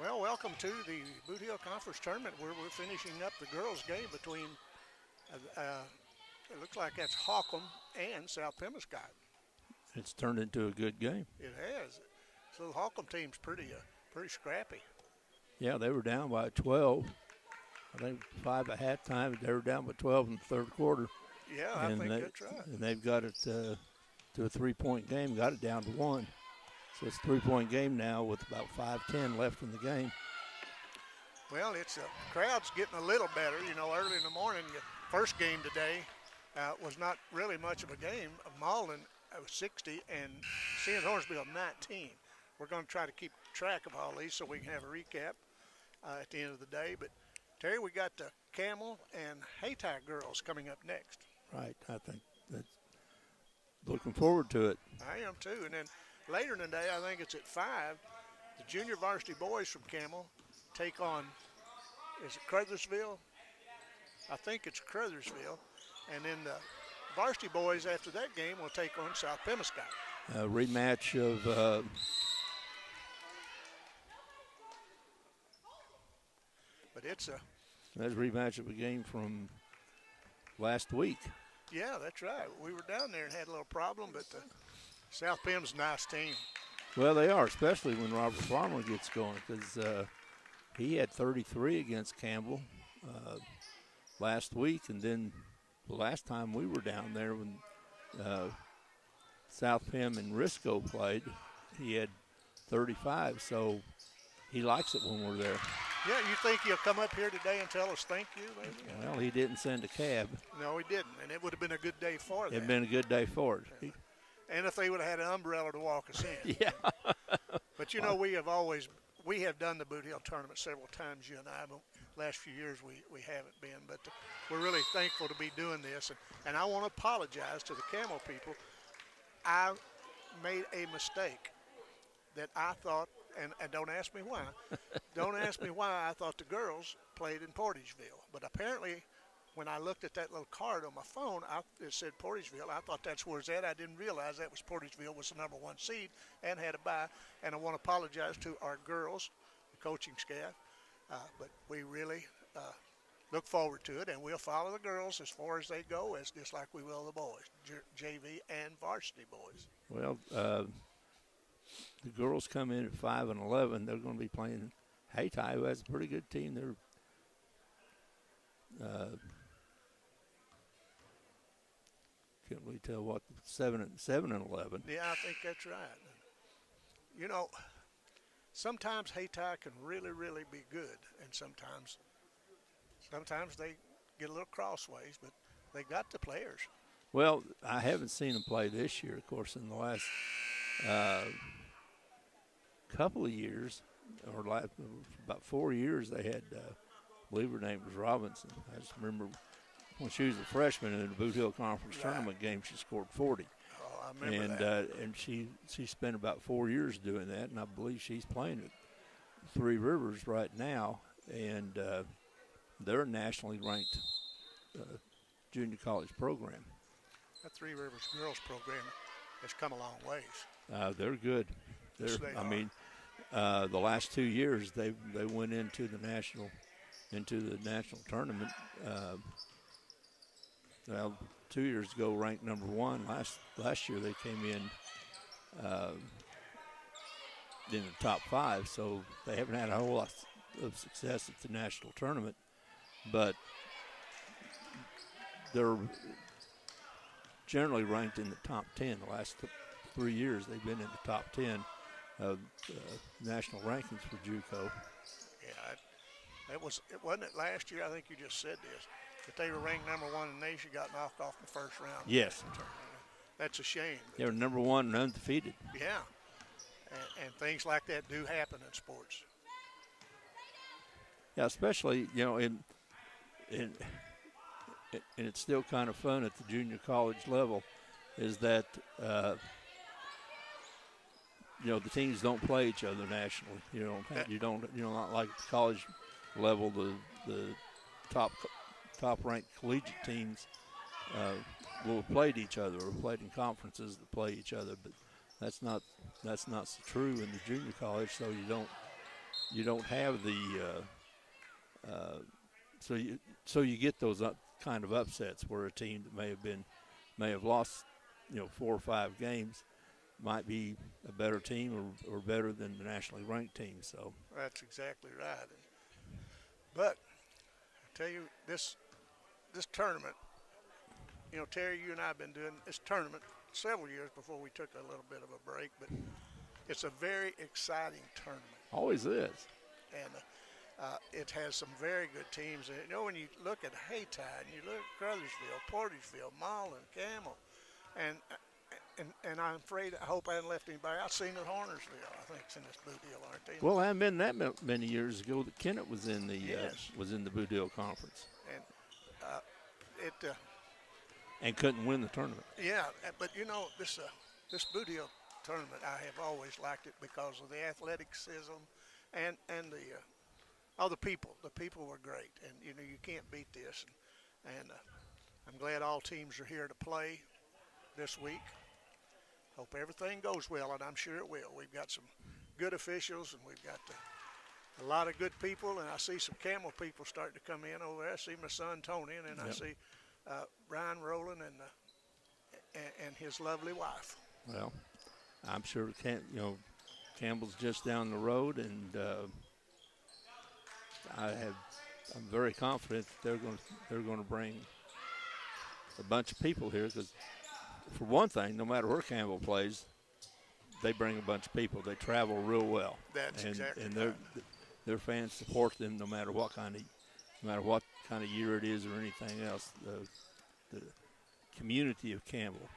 Well, welcome to the Bootheel Conference Tournament where we're finishing up the girls' game between, it looks like that's Holcomb and South Pemmican. It's turned into a good game. It has. So the Holcomb team's pretty scrappy. Yeah, they were down by 12. I think 5 at halftime. They were down by 12 in the third quarter. Yeah, I think that's right. And they've got it to a 3-point game, got it down to 1. So it's a 3-point game now with about 5:10 left in the game. Well, it's crowd's getting a little better. You know, early in the morning, the first game today was not really much of a game. Malden was 60 and Sears Hornsville 19. We're going to try to keep track of all these so we can have a recap at the end of the day. But, Terry, we got the Camel and Haytie girls coming up next. Right. I think that's looking forward to it. I am too. And then later in the day, I think it's at 5, the junior varsity boys from Camel take on, is it Crothersville? I think it's Crothersville. And then the varsity boys after that game will take on South Pemmican. A rematch of but it's a that's a rematch of a game from last week. Yeah, that's right. We were down there and had a little problem, but South Pem's a nice team. Well, they are, especially when Robert Farmer gets going, because he had 33 against Campbell last week, and then the last time we were down there when South Pem and Risco played, he had 35, so he likes it when we're there. Yeah, you think he'll come up here today and tell us thank you, maybe? Well, he didn't send a cab. No, he didn't, and it would have been a good day for that. It would have been a good day for it. Yeah. And if they would have had an umbrella to walk us in. Yeah. But, you know, we have done the Boot Hill tournament several times, you and I, but last few years we haven't been. But we're really thankful to be doing this. And I want to apologize to the Camel people. I made a mistake that I thought, and don't ask me why, don't ask me why I thought the girls played in Portageville. But apparently, when I looked at that little card on my phone, it said Portageville. I thought that's where it's at. I didn't realize that was Portageville was the number 1 seed and had a bye. And I want to apologize to our girls, the coaching staff. But we really look forward to it, and we'll follow the girls as far as they go, as just like we will the boys, JV and varsity boys. Well, the girls come in at 5 and 11. They're going to be playing Haytie, who has a pretty good team. They're can't really tell what 7 and 11. Yeah, I think that's right. You know, sometimes Haytie can really, really be good, and sometimes they get a little crossways, but they got the players. Well, I haven't seen them play this year. Of course, in the last couple of years, or about 4 years, they had, I believe her name was Robinson. I just remember when she was a freshman in the Bootheel Conference tournament game, she scored 40. Oh, I remember that. And she spent about 4 years doing that, and I believe she's playing at Three Rivers right now, and they're a nationally ranked junior college program. That Three Rivers girls program has come a long ways. They're good. Yes, they are. I mean, the last 2 years they went into the national tournament. Well, 2 years ago ranked number 1. Last year they came in the top 5, so they haven't had a whole lot of success at the national tournament, but they're generally ranked in the top 10. The last 3 years they've been in the top 10 of national rankings for JUCO. Yeah, it wasn't it last year. I think you just said this, that they were ranked number 1 in the nation, got knocked off in the first round. Yes, that's a shame. They were number 1 and undefeated. Yeah, and things like that do happen in sports. Yeah, especially and it's still kind of fun at the junior college level, is that the teams don't play each other nationally. You don't not like the college level. The top ranked collegiate teams will have played each other or played in conferences that play each other, but that's not so true in the junior college. So you don't have the so you get those kind of upsets where a team that may have lost 4 or 5 games might be a better team or better than the nationally ranked team. So that's exactly right. But I tell you, this tournament, Terry, you and I have been doing this tournament several years before we took a little bit of a break, but it's a very exciting tournament. Always is. And it has some very good teams. And, when you look at Haytide, and you look at Crothersville, Portageville, Malden, Campbell, and I'm afraid, I hope I haven't left anybody. I've seen at Hornersville, I think, it's in this Bootheel, aren't they? Well, it hadn't been that many years ago that Kennett was in the Bootheel Conference. And and couldn't win the tournament. Yeah, but this Bootheel tournament, I have always liked it because of the athleticism and the people. The people were great, and you can't beat this. And I'm glad all teams are here to play this week. Hope everything goes well, and I'm sure it will. We've got some good officials, and we've got a lot of good people, and I see some Camel people starting to come in over there. I see my son Tony, and then I see Brian Rowland and his lovely wife. Well, I'm sure Campbell's just down the road, and I'm very confident that they're going to bring a bunch of people here because, for one thing, no matter where Campbell plays, they bring a bunch of people. They travel real well. That's exactly and right. Their fans support them no matter what kind of year it is or anything else. The community of Campbell.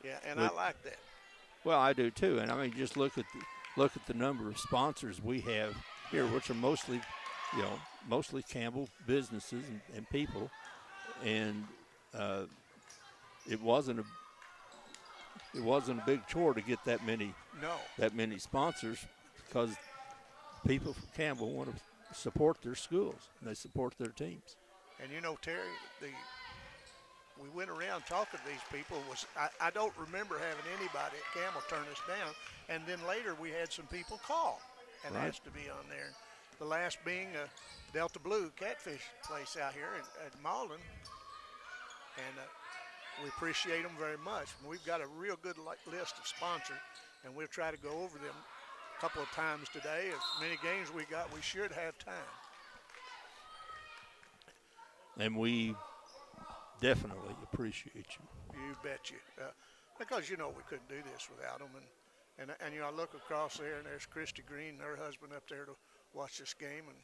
Yeah, and I like that. Well, I do too. And I mean, just look at the number of sponsors we have here, which are mostly Campbell businesses and people, and it wasn't a big chore to get that many sponsors because people from Campbell want to support their schools and they support their teams. And Terry, we went around talking to these people. I don't remember having anybody at Campbell turn us down. And then later we had some people call and asked to be on there. The last being Delta Blue Catfish place out here at Malden. And we appreciate them very much. We've got a real good list of sponsors, and we'll try to go over them a couple of times today. As many games we got, we should have time. And we definitely appreciate you. You bet you. Because, we couldn't do this without them. And I look across there, and there's Christy Green and her husband up there to watch this game. And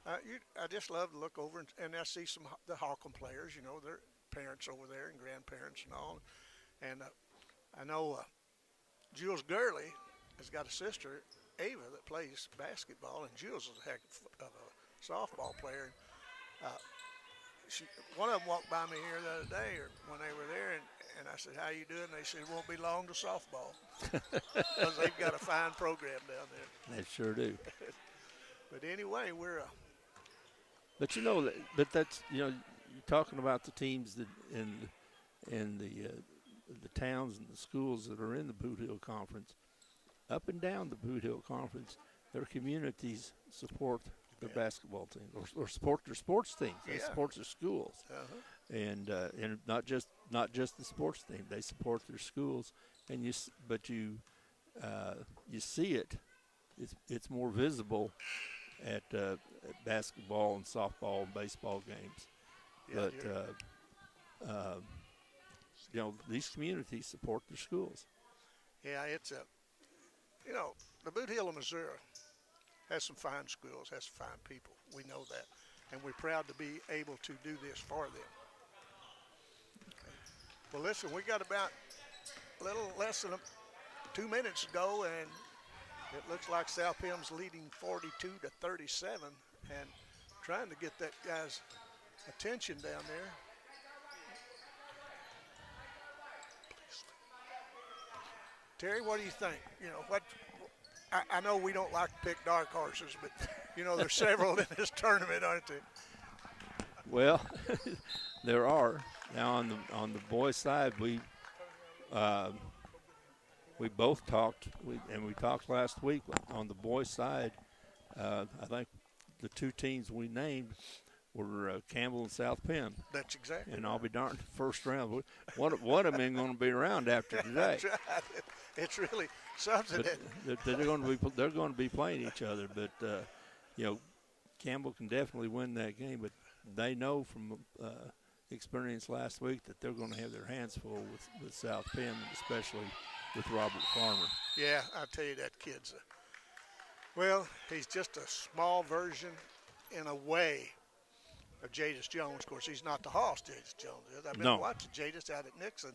I just love to look over, and I see the Holcomb players, their parents over there and grandparents and all. And I know Jules Gurley has got a sister, Ava, that plays basketball, and Jules is a heck of a softball player. One of them walked by me here the other day or when they were there, and I said, "How you doing?" They said, "It won't be long to softball." Because they've got a fine program down there. They sure do. But anyway, we're But that's you're talking about the teams that in the towns and the schools that are in the Bootheel Conference. Up and down the Bootheel Conference, their communities support their basketball team or support their sports teams. They support their schools, and not just the sports team. They support their schools, and you see it. It's more visible at basketball and softball and baseball games. But these communities support their schools. Yeah, it's the Bootheel of Missouri has some fine schools, has some fine people. We know that, and we're proud to be able to do this for them. Okay. Well, listen, we got about a little less than 2 minutes to go, and it looks like South Pim's leading 42-37, and trying to get that guy's attention down there. Terry, what do you think? I know we don't like to pick dark horses, but there's several in this tournament, aren't there? Well, there are. Now on the boys' side, we both talked, and we talked last week on the boys' side. I think the two teams we named were Campbell and South Penn. That's exactly. And I'll be darned, first round. One of them ain't going to be around after today. That's right. It's really something But they're going to be playing each other. But Campbell can definitely win that game. But they know from experience last week that they're going to have their hands full with South Penn, especially with Robert Farmer. Yeah, I'll tell you that kid's well, he's just a small version in a way of Jadis Jones. Of course, he's not the hoss Jadis Jones is. I've been watching Jadis out at Nixon.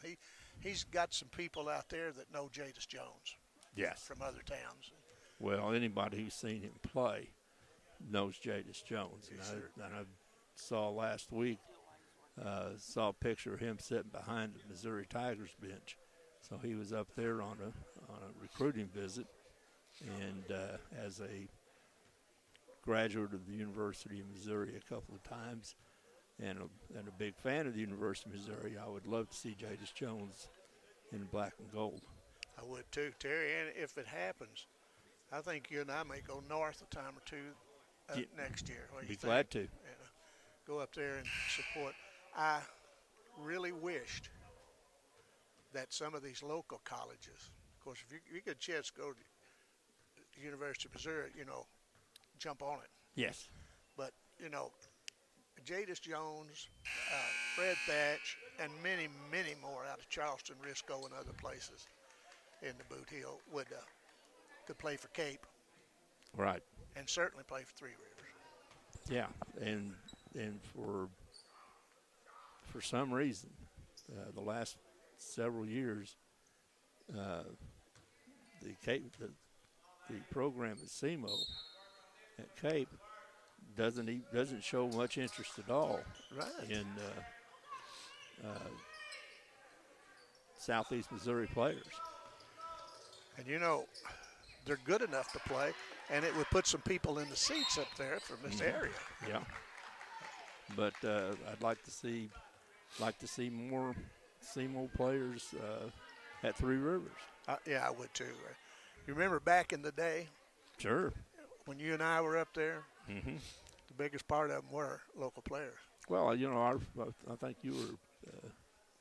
He's got some people out there that know Jadis Jones. Yes. From other towns. Well, anybody who's seen him play knows Jadis Jones. And I saw last week, saw a picture of him sitting behind the Missouri Tigers bench. So he was up there on a recruiting visit, and as a graduate of the University of Missouri a couple of times, and a big fan of the University of Missouri, I would love to see Jadis Jones in black and gold. I would too, Terry. And if it happens, I think you and I may go north a time or two next year. What do you think? Be glad to. Yeah. Go up there and support. I really wished that some of these local colleges, of course, if you get a chance to go to the University of Missouri, jump on it. Yes. But, Jadis Jones, Fred Thatch, and many, many more out of Charleston, Risco, and other places in the Bootheel could play for Cape. Right. And certainly play for Three Rivers. Yeah, and for some reason, the last several years, the program at SEMO at Cape doesn't show much interest at all in Southeast Missouri players. And they're good enough to play, and it would put some people in the seats up there from this area. Yeah. But I'd like to see more SEMO players at Three Rivers. Yeah, I would too. You remember back in the day? Sure. When you and I were up there, the biggest part of them were local players. Well, I think you were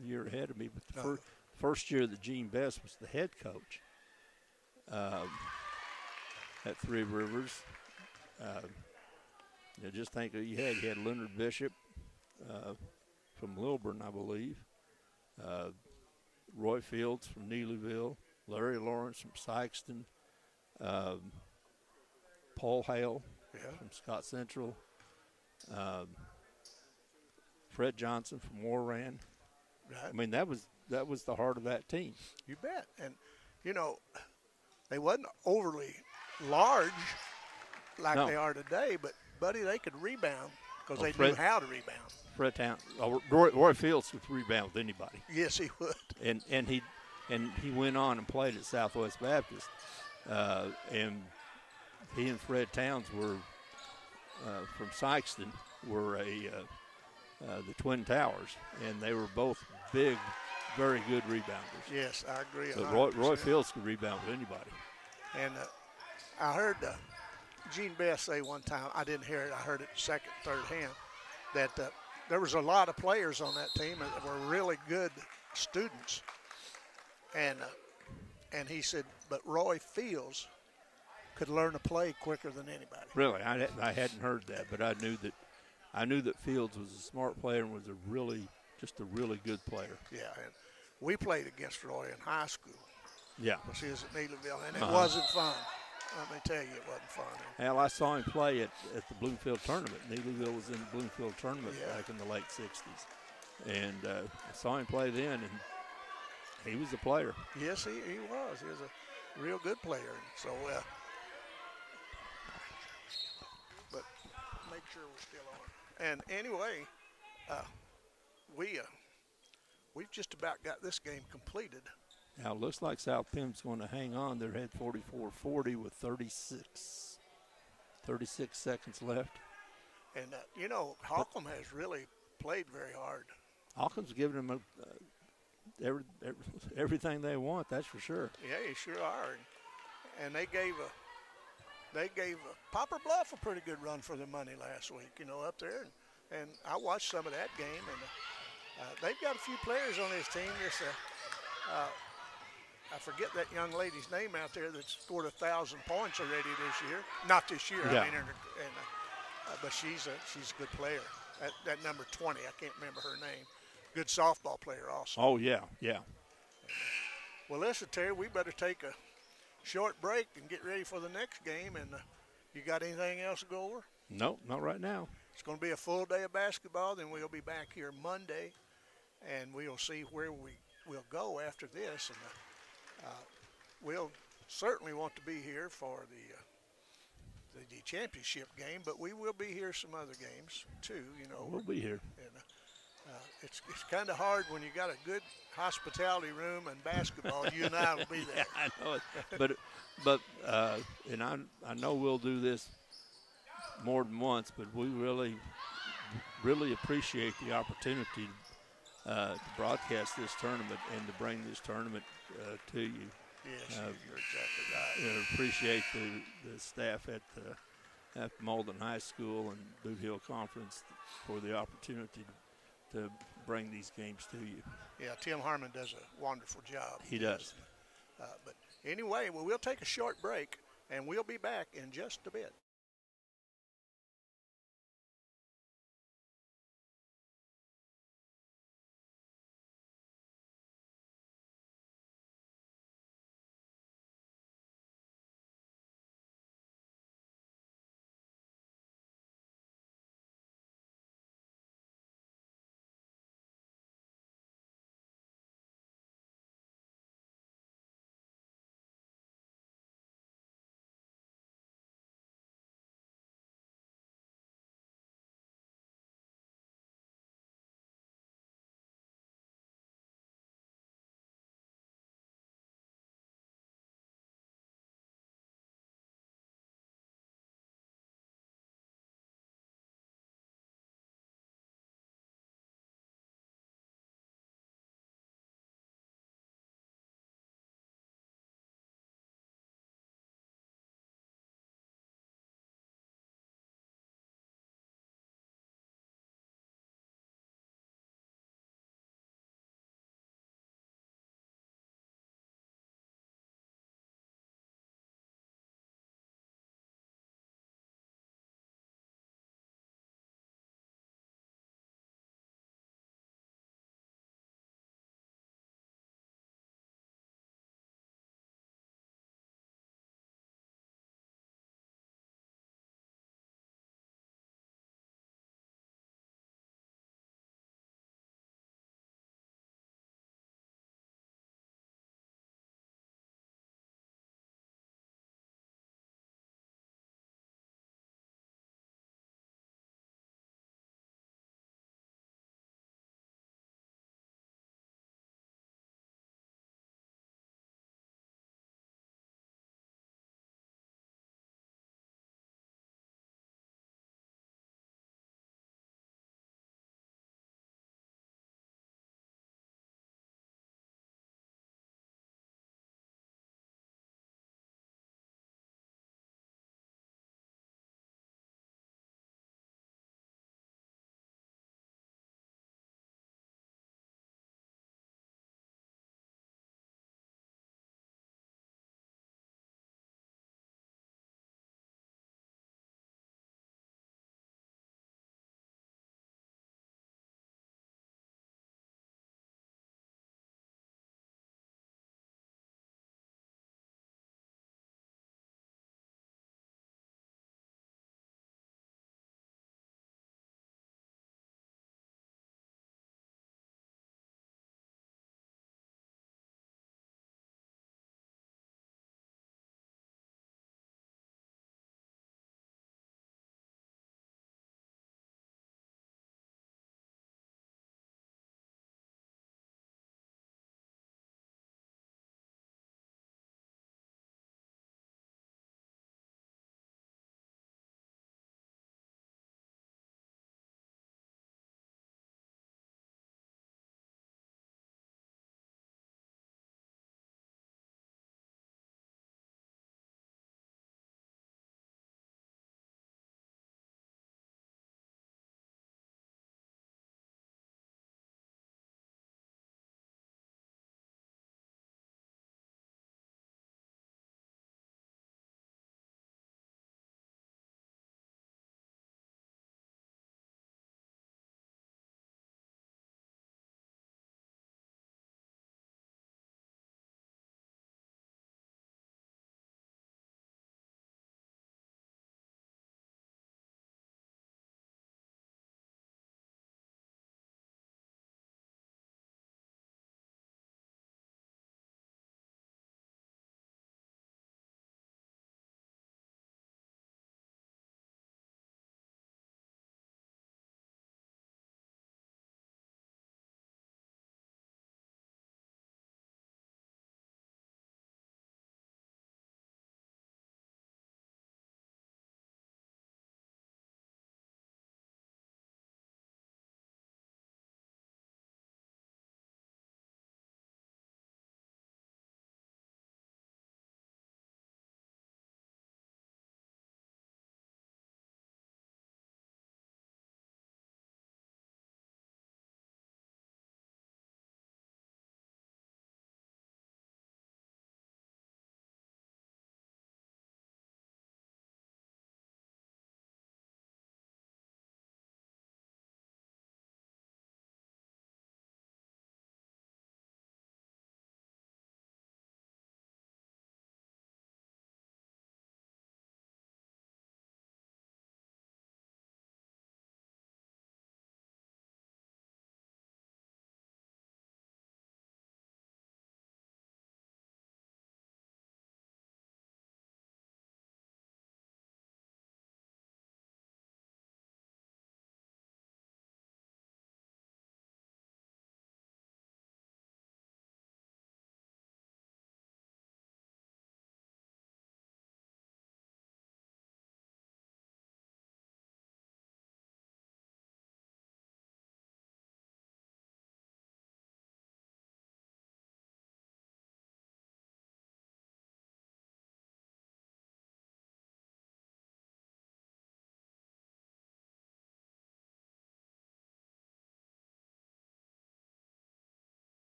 a year ahead of me, but the first year that Gene Best was the head coach at Three Rivers, just think who you had Leonard Bishop from Lilburn, I believe, Roy Fields from Neelyville, Larry Lawrence from Sykeston, Paul Hale from Scott Central, Fred Johnson from Warran. Right. I mean, that was the heart of that team. You bet. And, they wasn't overly large like they are today, but, buddy, they could rebound because they knew how to rebound. Roy Fields could rebound with anybody. Yes, he would. And he went on and played at Southwest Baptist, and he and Fred Towns were from Sykeston were the Twin Towers, and they were both big, very good rebounders. Yes, I agree. But Roy Fields could rebound with anybody. And I heard Gene Best say one time, I didn't hear it, I heard it second, third hand, that there was a lot of players on that team that were really good students. And he said, but Roy Fields could learn to play quicker than anybody. Really, I hadn't heard that, but I knew that Fields was a smart player and was a really good player. Yeah, and we played against Roy in high school. Yeah. Because he was at Neelyville, and it wasn't fun. Let me tell you, it wasn't fun. Hell, I saw him play at the Bloomfield tournament. Neelyville was in the Bloomfield tournament back in the late 60s. And I saw him play then, and he was a player. Yes, he was. He was a real good player. So, but make sure we're still on. And anyway, we've just about got this game completed. Now, it looks like South Penn's going to hang on. They're at 44-40 with 36 seconds left. And, Holcomb has really played very hard. Holcomb's giving them everything they want, that's for sure. Yeah, you sure are. And they gave they gave Poplar Bluff a pretty good run for their money last week, up there. And I watched some of that game, and they've got a few players on this team. I forget that young lady's name out there that scored 1,000 points already this year. Not this year, Yeah. I mean, but she's a good player. That number 20, I can't remember her name. Good softball player also. Oh yeah, yeah. Well, listen, Terry, we better take a short break and get ready for the next game. And you got anything else to go over? No, not right now. It's going to be a full day of basketball. Then we'll be back here Monday, and we'll see where we'll go after this. And we'll certainly want to be here for the championship game, but we will be here some other games too. We'll be here. And it's kind of hard when you got a good hospitality room and basketball. You and I will be there. I know it, but and I know we'll do this more than once, but we really appreciate the opportunity to broadcast this tournament and to bring this tournament to you. Yes, you're exactly right. Appreciate the staff at Malden High School and Bootheel Confrence for the opportunity to bring these games to you. Yeah, Tim Harmon does a wonderful job. He does. But anyway, we'll take a short break, and we'll be back in just a bit.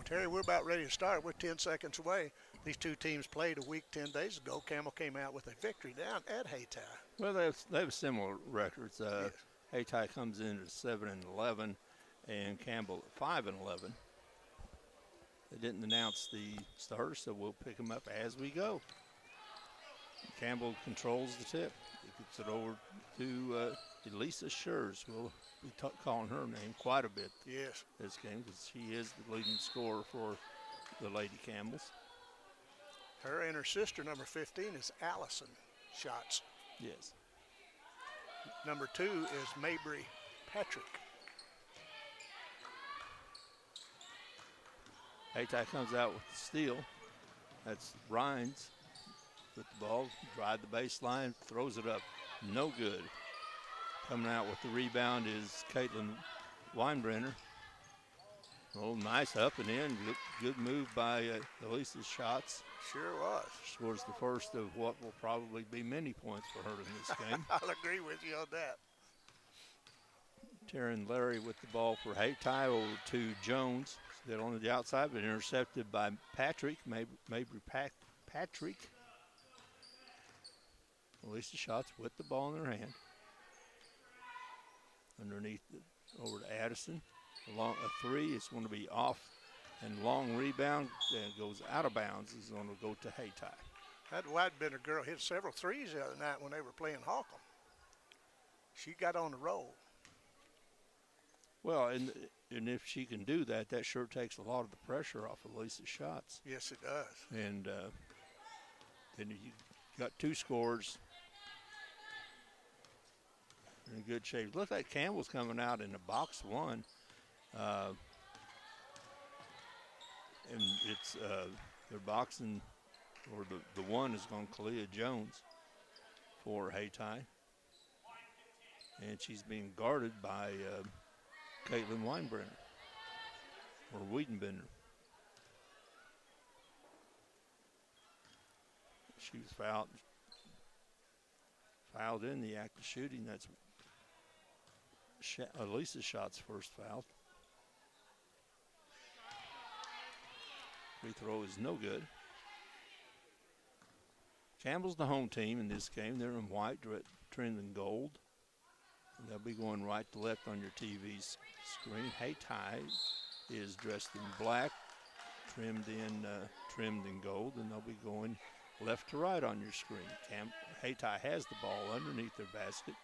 Terry, we're about ready to start. We're 10 seconds away. These two teams played a week 10 days ago. Campbell came out with a victory down at Hayti. Well, they have similar records. Yes. Hayti comes in at 7-11, and Campbell at 5-11. They didn't announce the starter, so we'll pick them up as we go. Campbell controls the tip. He gets it over to Elisa Schurz. We'll be calling her name quite a bit Yes. this game because she is the leading scorer for the Lady Campbells. Her and her sister, number 15, is Allison Schatz. Yes. Number 2 is Mabry Patrick. Hayti comes out with the steal. That's Rhines with the ball, drive the baseline, throws it up. No good. Coming out with the rebound is Caitlin Weinbrenner. Oh, nice up and in. Good move by Elisa Schatz. Sure was. Scores the first of what will probably be many points for her in this game. I'll agree with you on that. Taryn Larry with the ball for Hayti over to Jones. Get on the outside, but intercepted by Patrick. Mabry Patrick. Elisa Schatz with the ball in her hand. Underneath, over to Addison. A three is going to be off, and long rebound goes out of bounds. Is going to go to Hayti. That Whitebender girl hit several threes the other night when they were playing Holcomb. She got on the roll. Well, and if she can do that, that sure takes a lot of the pressure off of Elisa Schatz. Yes, it does. And then you got two scores. In good shape. Looks like Campbell's coming out in the box one. And it's they're boxing, or the one is going to Kalia Jones for Hayti. And she's being guarded by Caitlin Weinbrenner, or Wiedenbender. She was fouled in the act of shooting. That's Elisa Schatz first foul. Free throw is no good. Campbell's the home team in this game. They're in white, trimmed in gold. And they'll be going right to left on your TV screen. Hayti is dressed in black, trimmed in gold, and they'll be going left to right on your screen. Hayti has the ball underneath their basket.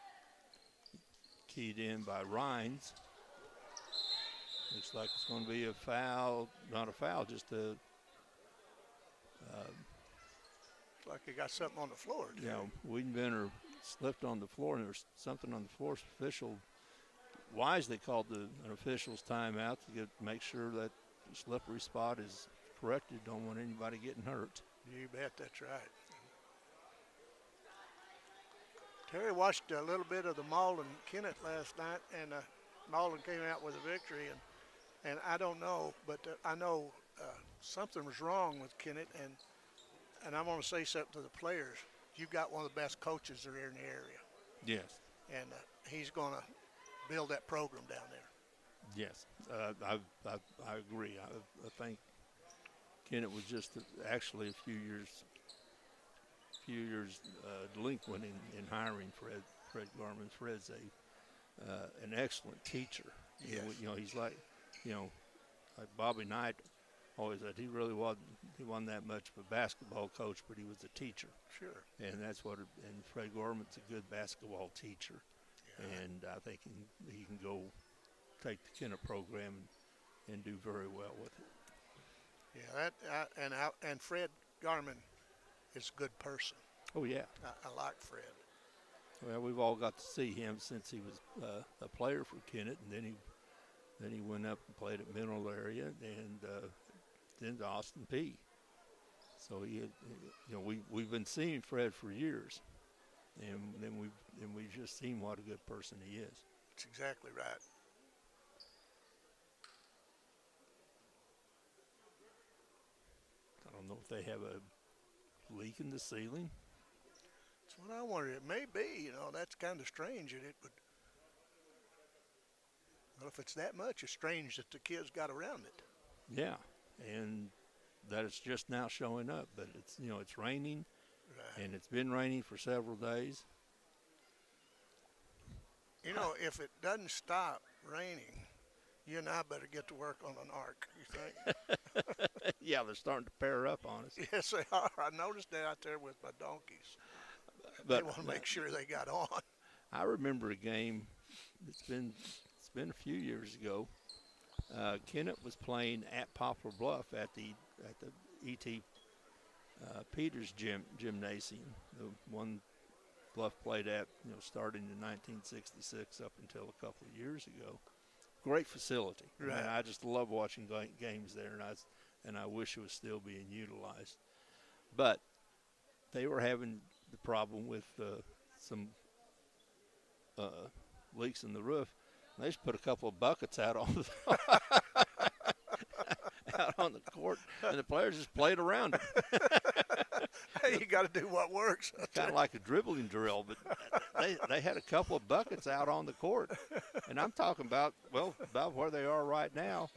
Keyed in by Rhines. Looks like it's going to be a foul, not a foul, just a. Like they got something on the floor. You know, Wiedenbender slipped on the floor, and there was something on the floor. Official wisely called an official's timeout to make sure that the slippery spot is corrected. Don't want anybody getting hurt. You bet, that's right. Terry watched a little bit of the Malden Kennett last night, and Malden came out with a victory. And I don't know, but I know something was wrong with Kennett, and I want to say something to the players. You've got one of the best coaches that are in the area. Yes. And he's going to build that program down there. Yes, I agree. I think Kennett was just actually a few years delinquent in hiring Fred Garman. Fred's an excellent teacher. Yes. You know, he's like Bobby Knight always said he wasn't that much of a basketball coach, but he was a teacher. Sure. And and Fred Gorman's a good basketball teacher. Yeah. And I think he can go take the Kennett program and do very well with it. Yeah, and Fred Garman is a good person. Oh, yeah. I like Fred. Well, we've all got to see him since he was a player for Kennett, and then he went up and played at Mineral Area, and then to Austin Peay. So we've been seeing Fred for years, and then we've just seen what a good person he is. That's exactly right. I don't know if they have a leak in the ceiling. That's what I wondered. It may be. That's kind of strange that it would. Well, if it's that much, it's strange that the kids got around it. Yeah, and that it's just now showing up. But it's it's raining, Right. and it's been raining for several days. If it doesn't stop raining, you and I better get to work on an ark, you think? Yeah, they're starting to pair up on us. Yes, they are. I noticed that out there with my donkeys. But They want to make sure they got on. I remember a game. It's been a few years ago. Kennett was playing at Poplar Bluff at the E.T. Peters gymnasium, the one Bluff played at, starting in 1966 up until a couple of years ago. Great facility. Right. And I just love watching games there, and I wish it was still being utilized. But they were having the problem with some leaks in the roof. They just put a couple of buckets out on the out on the court, and the players just played around it. Hey, you got to do what works. Kind of like a dribbling drill, but they had a couple of buckets out on the court, and I'm talking about about where they are right now.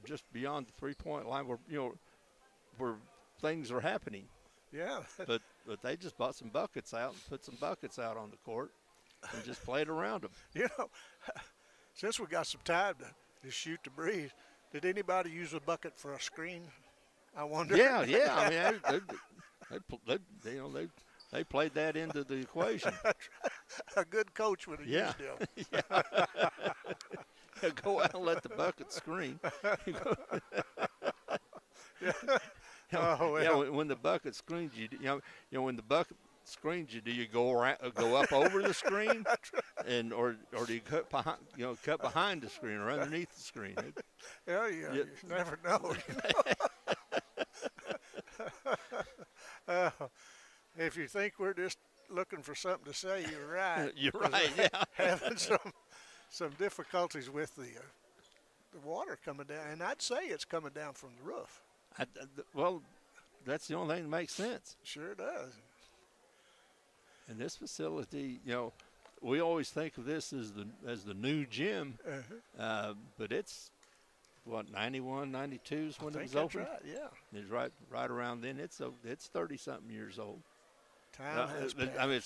Just beyond the 3-point line, where things are happening. Yeah. But they just bought some buckets out and put some buckets out on the court and just played around them. Since we got some time to shoot the breeze, did anybody use a bucket for a screen? I wonder. Yeah. I mean, they played that into the equation. A good coach would have used them. Yeah. Go out and let the bucket screen. When the bucket screens you, when the bucket screens you, do you go up over the screen, or do you cut behind the screen or underneath the screen? You never know. If you think we're just looking for something to say, you're right. You're right. Yeah. Having some difficulties with the water coming down, and I'd say it's coming down from the roof. Well, that's the only thing that makes sense. Sure does. And this facility, we always think of this as the new gym, but it's 91, 92 is when it was open. Right, yeah. It's right around then. It's 30-something years old. Time has passed. I mean,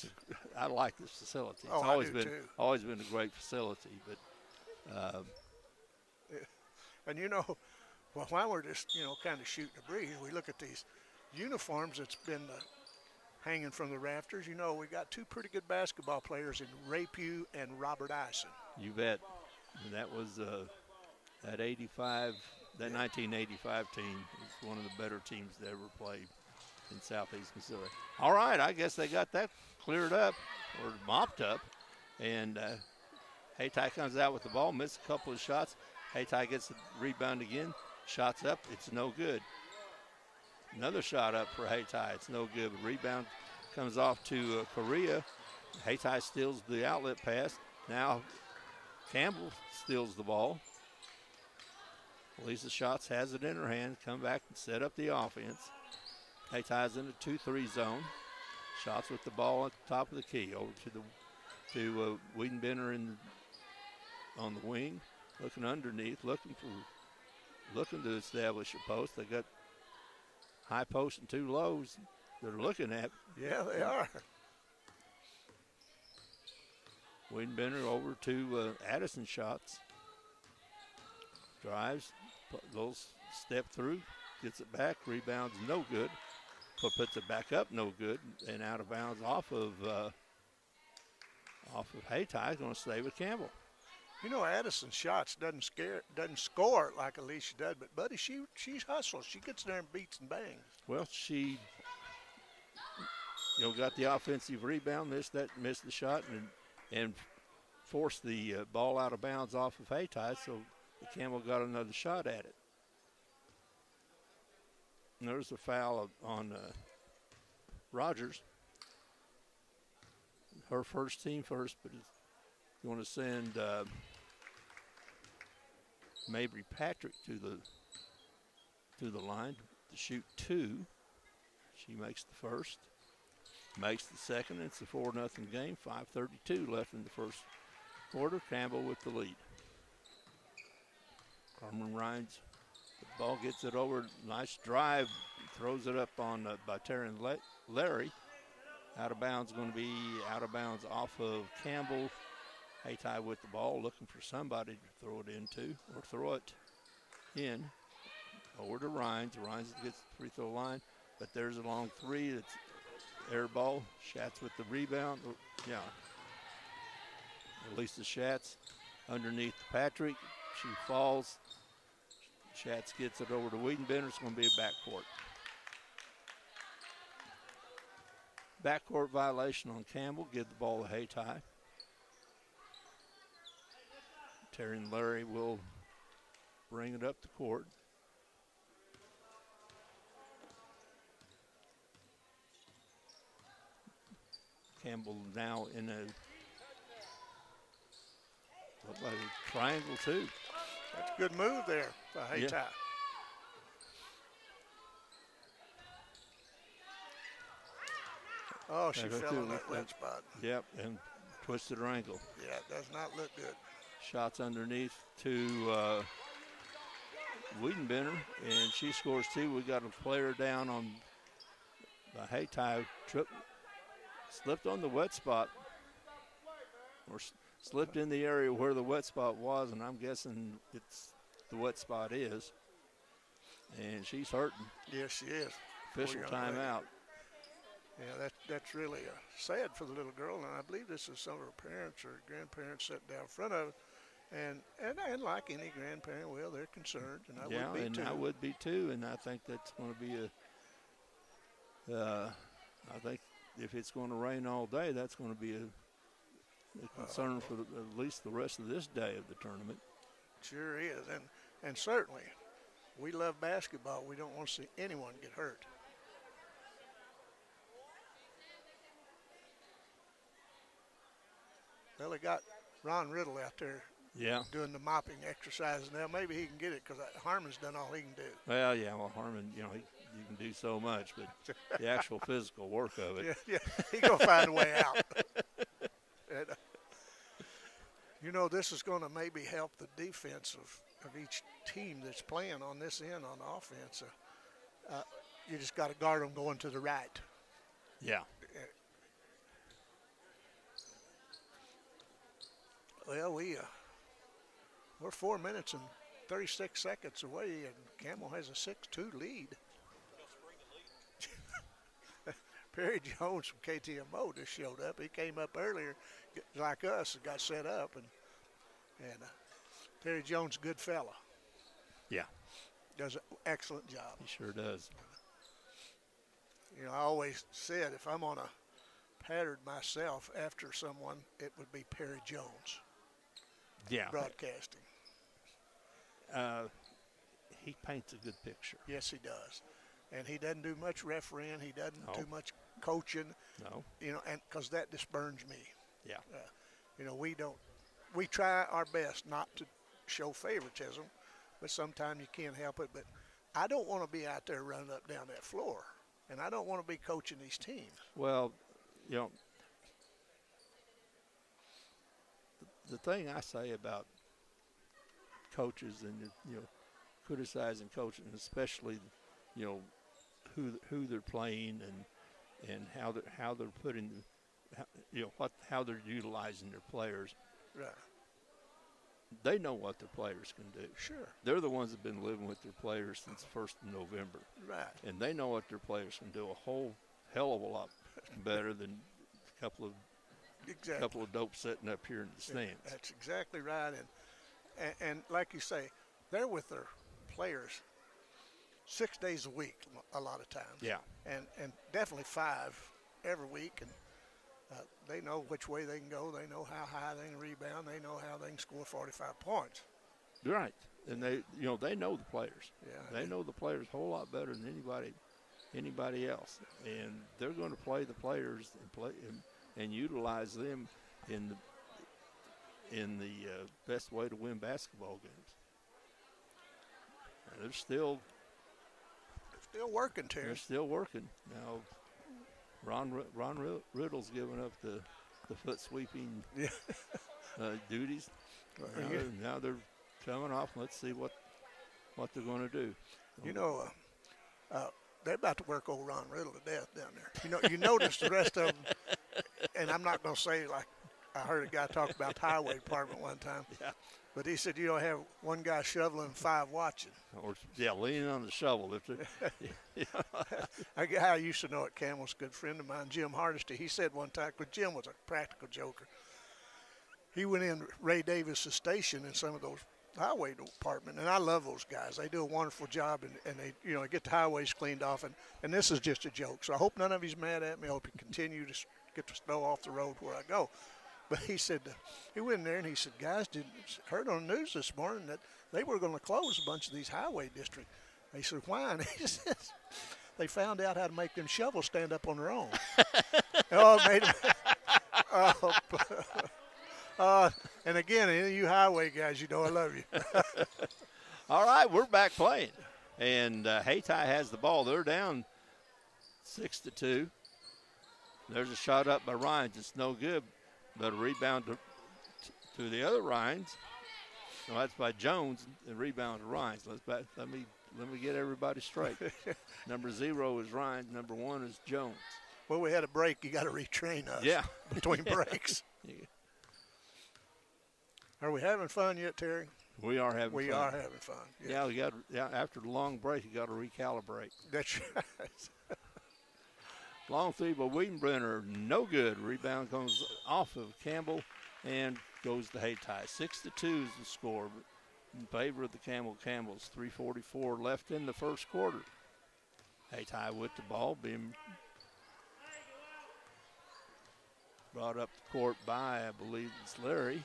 I like this facility. It's I do too. always been a great facility, but. And while we're just kind of shooting the breeze, we look at these uniforms that's been hanging from the rafters. We got two pretty good basketball players in Ray Pugh and Robert Ison. You bet. And that was that 1985 team is one of the better teams that ever played in Southeast Missouri. All right, I guess they got that cleared up or mopped up, and Hayti comes out with the ball, missed a couple of shots. Hayti gets the rebound again, shots up, it's no good. Another shot up for Hayti, it's no good. But rebound comes off to Correa. Hayti steals the outlet pass. Now Campbell steals the ball. Lisa Schatz has it in her hand, come back and set up the offense. Hayti's in the 2-3 zone. Schatz with the ball at the top of the key over to Wiedenbender on the wing, looking underneath, looking to establish a post. They got high post and two lows they're looking at. Yeah, they are. Wiedenbender over to Addison Schatz. Drives, little step through, gets it back, rebounds no good. Puts it back up no good, and out of bounds off of Hayti. Going to stay with Campbell. Addison Schatz doesn't score like Alicia does, but buddy, she hustles. She gets there and beats and bangs. Well, she got the offensive rebound, missed the shot, and forced the ball out of bounds off of Hayti, so Campbell got another shot at it. And there's a foul on Rogers. Her first team first, but it's going to send Mabry Patrick to the line to shoot two. She makes the first, makes the second. It's a 4-0 game. 5:32 left in the first quarter. Campbell with the lead. Carmen Rhines, the ball gets it over. Nice drive. Throws it up on by Taryn Larry. Out of bounds, going to be out of bounds off of Campbell. Hayti with the ball, looking for somebody to throw it into or throw it in. Over to Rhines. Rhines gets the free throw line, but there's a long three. It's air ball. Schatz with the rebound. Yeah. Lisa Schatz underneath Patrick. She falls. Schatz gets it over to Wiedenbender. It's going to be a backcourt. Backcourt violation on Campbell. Give the ball to Hayti. Terry and Larry will bring it up the court. Campbell now in a triangle too. That's a good move there by Hayti. Yeah. Oh, she fell in that wet spot. Yep, and twisted her ankle. Yeah, it does not look good. Shots underneath to Wiedenbender, and she scores two. We got a player down on the Hayti. Slipped on the wet spot, or slipped in the area where the wet spot was, and I'm guessing it's the wet spot is. And she's hurting. Yes, she is. Official timeout. Yeah, that's really sad for the little girl, and I believe this is some of her parents or grandparents sitting down in front of it. And like any grandparent will, they're concerned, and I would be too. I would be too, and I think that's going to be I think if it's going to rain all day, that's going to be a concern for at least the rest of this day of the tournament. Sure is, and certainly, we love basketball. We don't want to see anyone get hurt. Well, they got Ron Riddle out there doing the mopping exercises now. Maybe he can get it because Harmon's done all he can do. Well, Harmon, you can do so much, but the actual physical work of it. Yeah, he's going to find a way out. And, this is going to maybe help the defense of each team that's playing on this end on offense. You just got to guard them going to the right. Yeah. Well, we're 4 minutes and 36 seconds away, and Campbell has a 6-2 lead. Perry Jones from KTMO just showed up. He came up earlier, like us, and got set up, and Perry Jones, good fella. Yeah, does an excellent job. He sure does. I always said if I'm on a pattern myself after someone, it would be Perry Jones. Yeah. Broadcasting. He paints a good picture. Yes, he does. And he doesn't do much refereeing. He doesn't do much coaching. No. And because that just burns me. Yeah. We try our best not to show favoritism, but sometimes you can't help it. But I don't want to be out there running up down that floor, and I don't want to be coaching these teams. Well, the thing I say about coaches and criticizing coaches, especially who they're playing and how they're putting how they're utilizing their players. Right. They know what their players can do. Sure. They're the ones that have been living with their players since the 1st of November. Right. And they know what their players can do a whole hell of a lot better than a couple of dopes sitting up here in the stands. That's exactly right. And like you say, they're with their players 6 days a week a lot of times. Yeah. And definitely 5 every week. And they know which way they can go. They know how high they can rebound. They know how they can score 45 points. Right. And they know the players. Yeah. They know the players a whole lot better than anybody else. And they're going to play the players and utilize them in the best way to win basketball games. And they're still working, Terry. They're still working. Now, Ron Riddle's giving up the foot sweeping duties. Now they're coming off. Let's see what what they're going to do. You know, they're about to work old Ron Riddle to death down there. You notice the rest of them, and I'm not going to say like I heard a guy talk about the highway department one time, Yeah. but he said you don't have one guy shoveling, 5 watching. Or leaning on the shovel. A guy I used to know at Camel's, a good friend of mine, Jim Hardesty, he said one time, because Jim was a practical joker, he went in Ray Davis's station in some of those highway department, and I love those guys. They do a wonderful job, and they get the highways cleaned off, and this is just a joke. So I hope none of you's mad at me. I hope you continue to get the snow off the road where I go. But he said, he went in there and he said, guys, heard on the news this morning that they were going to close a bunch of these highway districts. He said, why? And he said, they found out how to make them shovels stand up on their own. Oh, it made them. And again, any of you highway guys, I love you. All right, we're back playing. And Hayti has the ball. They're down 6-2. There's a shot up by Rhines. It's no good, but a rebound to the other Rhines. No, that's by Jones. The rebound to Rhines. Let me get everybody straight. Number 0 is Rhines. Number 1 is Jones. Well, we had a break. You got to retrain us. Yeah. Between breaks. Yeah. Are we having fun yet, Terry? We are having fun. We are having fun. Yeah, after the long break, you got to recalibrate. That's right. Long three by Wiedenbrenner, no good. Rebound comes off of Campbell and goes to Hayti. 6-2 is the score in favor of the Camels. 3:44 left in the first quarter. Hayti with the ball being brought up the court by, I believe it's Larry.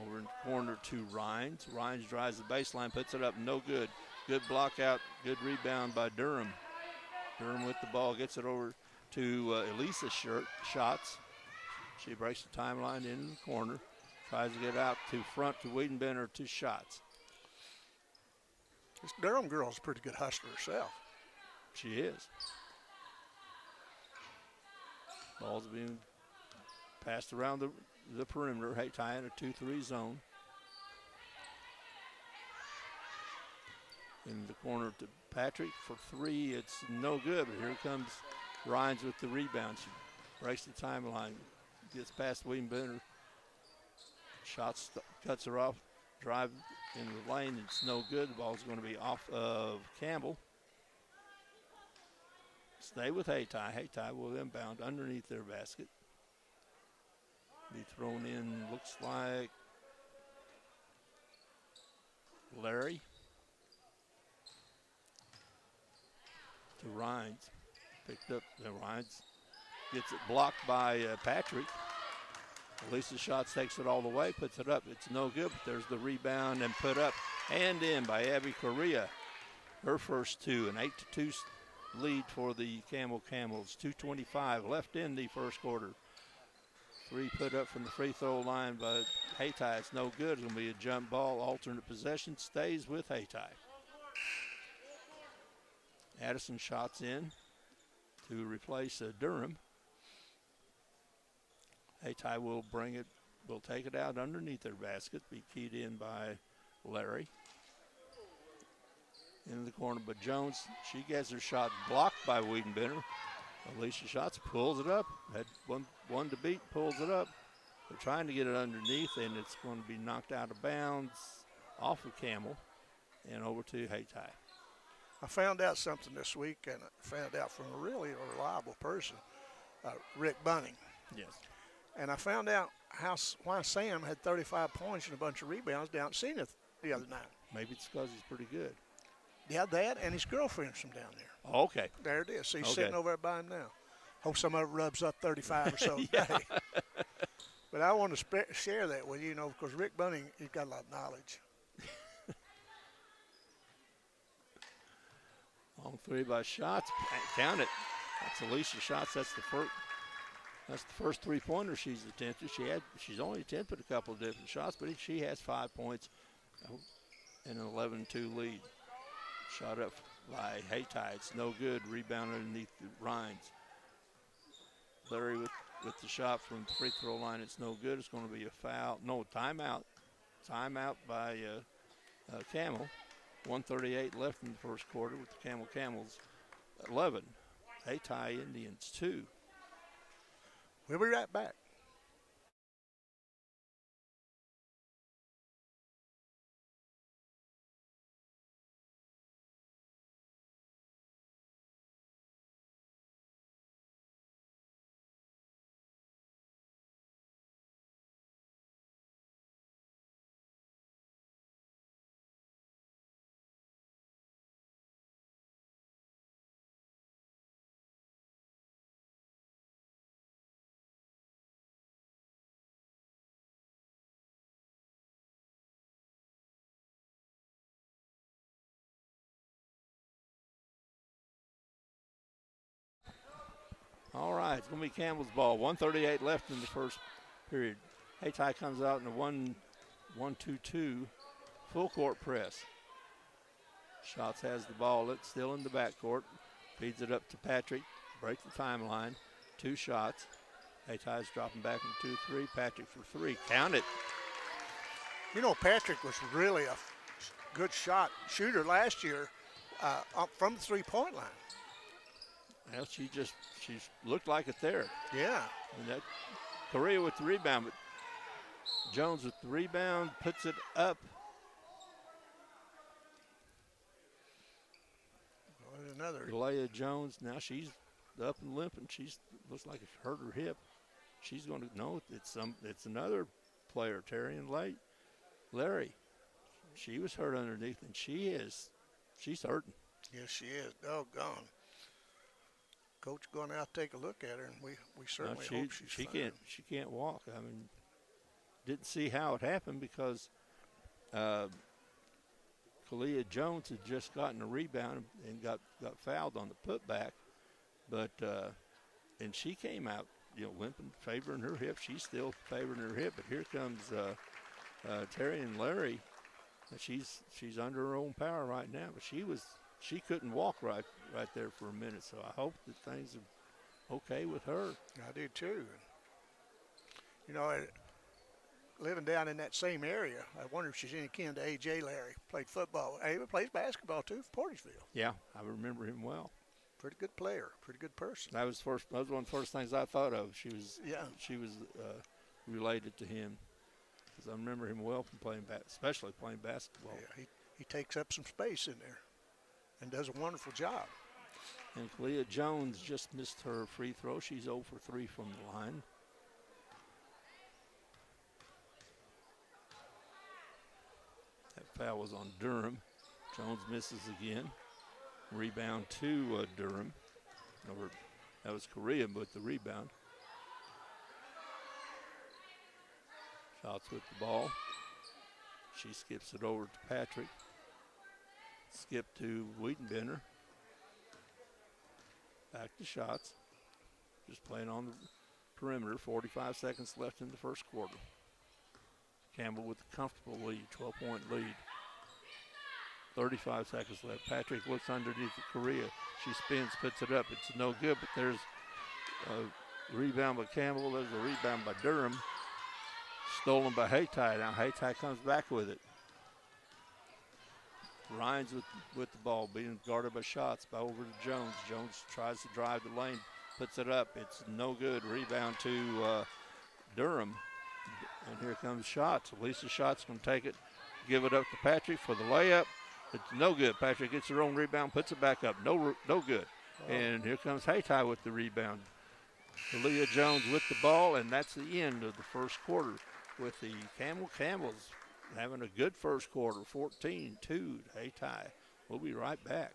Over in the corner to Rhines. Rhines drives the baseline, puts it up, no good. Good block out, good rebound by Durham. Durham with the ball, gets it over to Elisa Shots. She breaks the timeline in the corner, tries to get out to front to Wiedenbrenner to Shots. This Durham girl's a pretty good hustler herself. She is. Ball's being passed around the perimeter. Hayti in a 2-3 zone. In the corner to Patrick for 3. It's no good, but here comes Rhines with the rebound. She breaks the timeline, gets past Wiedenbrenner. Shots cuts her off, drive into the lane. It's no good. The ball's going to be off of Campbell. Stay with Hayti. Hayti will inbound underneath their basket. Be thrown in, looks like Larry to Rhines. Picked up, Rhines gets it blocked by Patrick. Elisa Shots takes it all the way, puts it up. It's no good, but there's the rebound and put up and in by Abby Correa. Her first 2, an 8-2 lead for the Camels. 2:25 left in the first quarter. 3 put up from the free throw line by Hayti. It's no good. It's going to be a jump ball. Alternate possession stays with Hayti. Addison Shots in to replace Durham. Hayti will take it out underneath their basket. Be keyed in by Larry. In the corner, but Jones, she gets her shot blocked by Wiedenbrenner. Alicia Shots pulls it up. Had one to beat, pulls it up. They're trying to get it underneath, and it's going to be knocked out of bounds off of Camel and over to Hayti. I found out something this week, and I found out from a really reliable person, Rick Bunning. Yes. And I found out why Sam had 35 points and a bunch of rebounds down at Zenith the other night. Maybe it's because he's pretty good. Yeah, that and his girlfriend's from down there. Oh, okay. There it is. So he's Okay. sitting over there by him now. Hope some of it rubs up 35 or so Yeah. today. But I want to share that with you, because Rick Bunning, he's got a lot of knowledge. Long 3 by Shots. Count it. That's Alicia Shots. That's the first 3-pointer she's attempted. She's only attempted a couple of different shots, but she has 5 points and an 11-2 lead. Shot up by Hayti. It's no good. Rebound underneath the Rhines. Larry with the shot from the free throw line. It's no good. It's going to be a foul. No, timeout. Timeout by Camel. 1:38 left in the first quarter with the Camels 11. Hayti Indians 2. We'll be right back. All right, it's going to be Campbell's ball. 1:38 left in the first period. Hayti comes out in a 1-2-2 full court press. Schatz has the ball. It's still in the backcourt. Feeds it up to Patrick. Breaks the timeline. 2 shots. Hayty's dropping back in 2-3. Patrick for 3. Count it. You know, Patrick was really a good shooter last year up from the three-point line. Well, she looked like it there. Yeah. And that Correa with the rebound, but Jones with the rebound puts it up. Well, another. Galea Jones, now she's up and limping. She's looks like it hurt her hip. She's going to know it's another player, Larry. She was hurt underneath, and she's hurting. Yes, she is. Doggone. Coach going out to take a look at her, and we certainly hope she's fine. She can't walk. I mean, didn't see how it happened because Kalia Jones had just gotten a rebound and got fouled on the putback, but and she came out, limping, favoring her hip. She's still favoring her hip, but here comes Terry and Larry. She's under her own power right now, but she couldn't walk right there for a minute. So I hope that things are okay with her. I do too. Living down in that same area, I wonder if she's any kin to A.J. Larry. Played football. Ava plays basketball too for Portersville. Yeah, I remember him well. Pretty good player, pretty good person. That was one of the first things I thought of. She was related to him because I remember him well from especially playing basketball. Yeah, he takes up some space in there and does a wonderful job. And Kalia Jones just missed her free throw. She's 0 for 3 from the line. That foul was on Durham. Jones misses again. Rebound to Durham. That was Correa with the rebound. Shots with the ball. She skips it over to Patrick. Skip to Wiedenbender. Back to Shots. Just playing on the perimeter. 45 seconds left in the first quarter. Campbell with a comfortable lead, 12-point lead. 35 seconds left. Patrick looks underneath the Correa. She spins, puts it up. It's no good, but there's a rebound by Campbell. There's a rebound by Durham. Stolen by Hayti. Now Hayti comes back with it. Rhines with the ball, being guarded by Shots. Over to Jones. Jones tries to drive the lane, puts it up. It's no good. Rebound to Durham. And here comes Shots. Lisa Shots going to take it, give it up to Patrick for the layup. It's no good. Patrick gets her own rebound, puts it back up. No good. Oh. And here comes Hayti with the rebound. Kalia Jones with the ball, and that's the end of the first quarter with the Camels having a good first quarter, 14-2 to Hayti. We'll be right back.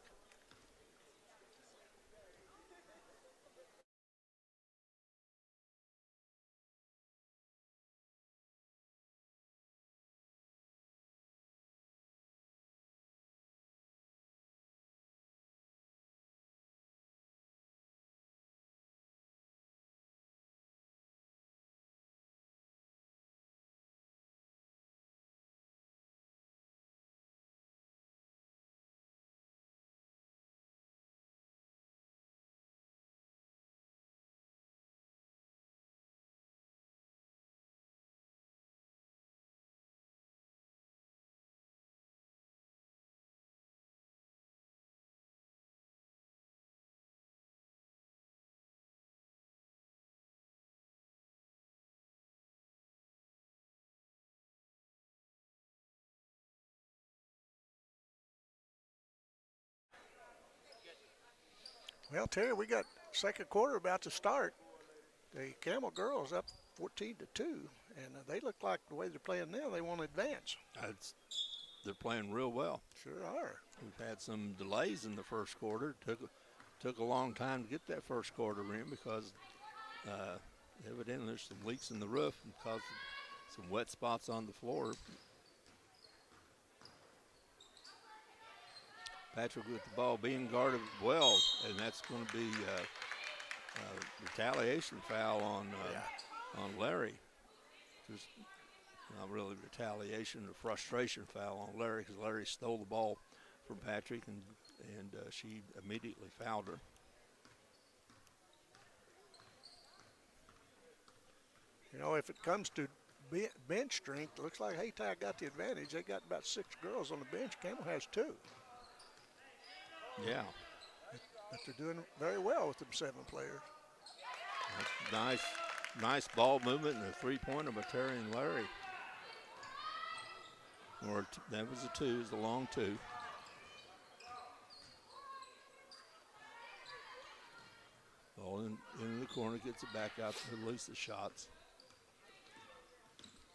Well, Terry, we got second quarter about to start. The Camel girls up 14-2, and they look like the way they're playing now, they want to advance. They're playing real well. Sure are. We've had some delays in the first quarter. Took a long time to get that first quarter in because evidently there's some leaks in the roof and caused some wet spots on the floor. Patrick with the ball being guarded well, and that's going to be a retaliation foul on Larry. There's not really retaliation, a frustration foul on Larry because Larry stole the ball from Patrick, and she immediately fouled her. You know, if it comes to bench strength, it looks like Hayti got the advantage. They got about 6 girls on the bench. Camel has 2. Yeah. But they're doing very well with them 7 players. Nice ball movement and a three-pointer by Terry and Larry. That was a 2, it was a long 2. Ball into the corner, gets it back out to release the shots.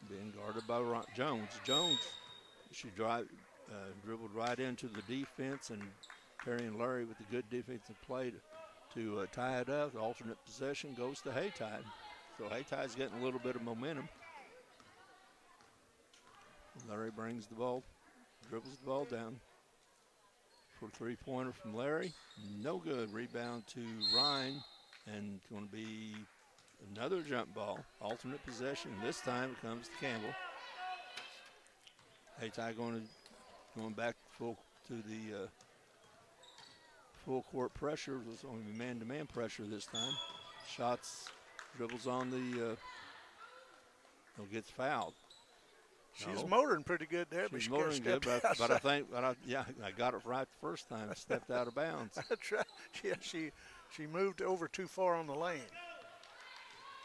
Being guarded by Jones. She dribbled right into the defense, and Terry and Larry with a good defensive play to tie it up. The alternate possession goes to Hayti. So Hayti's getting a little bit of momentum. Larry brings the ball, dribbles the ball down. For a three-pointer from Larry. No good. Rebound to Ryan, and going to be another jump ball. Alternate possession. This time it comes to Campbell. Hayti going back to the full court pressure. There's only man-to-man pressure this time. Shots, dribbles on the, gets fouled. She's motoring pretty good there, but she's she motoring good, but I think, I got it right the first time. Stepped out of bounds. That's right. Yeah, she moved over too far on the lane.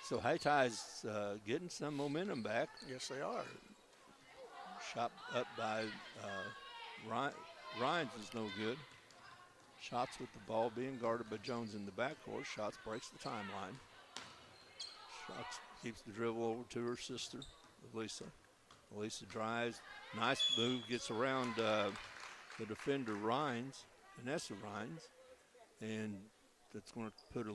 So Hayti's getting some momentum back. Yes, they are. Shot up by Ryan's is no good. Shots with the ball being guarded by Jones in the backcourt. Shots breaks the timeline. Shots keeps the dribble over to her sister, Elisa. Elisa drives. Nice move, gets around the defender Vanessa Rhines. And that's going to put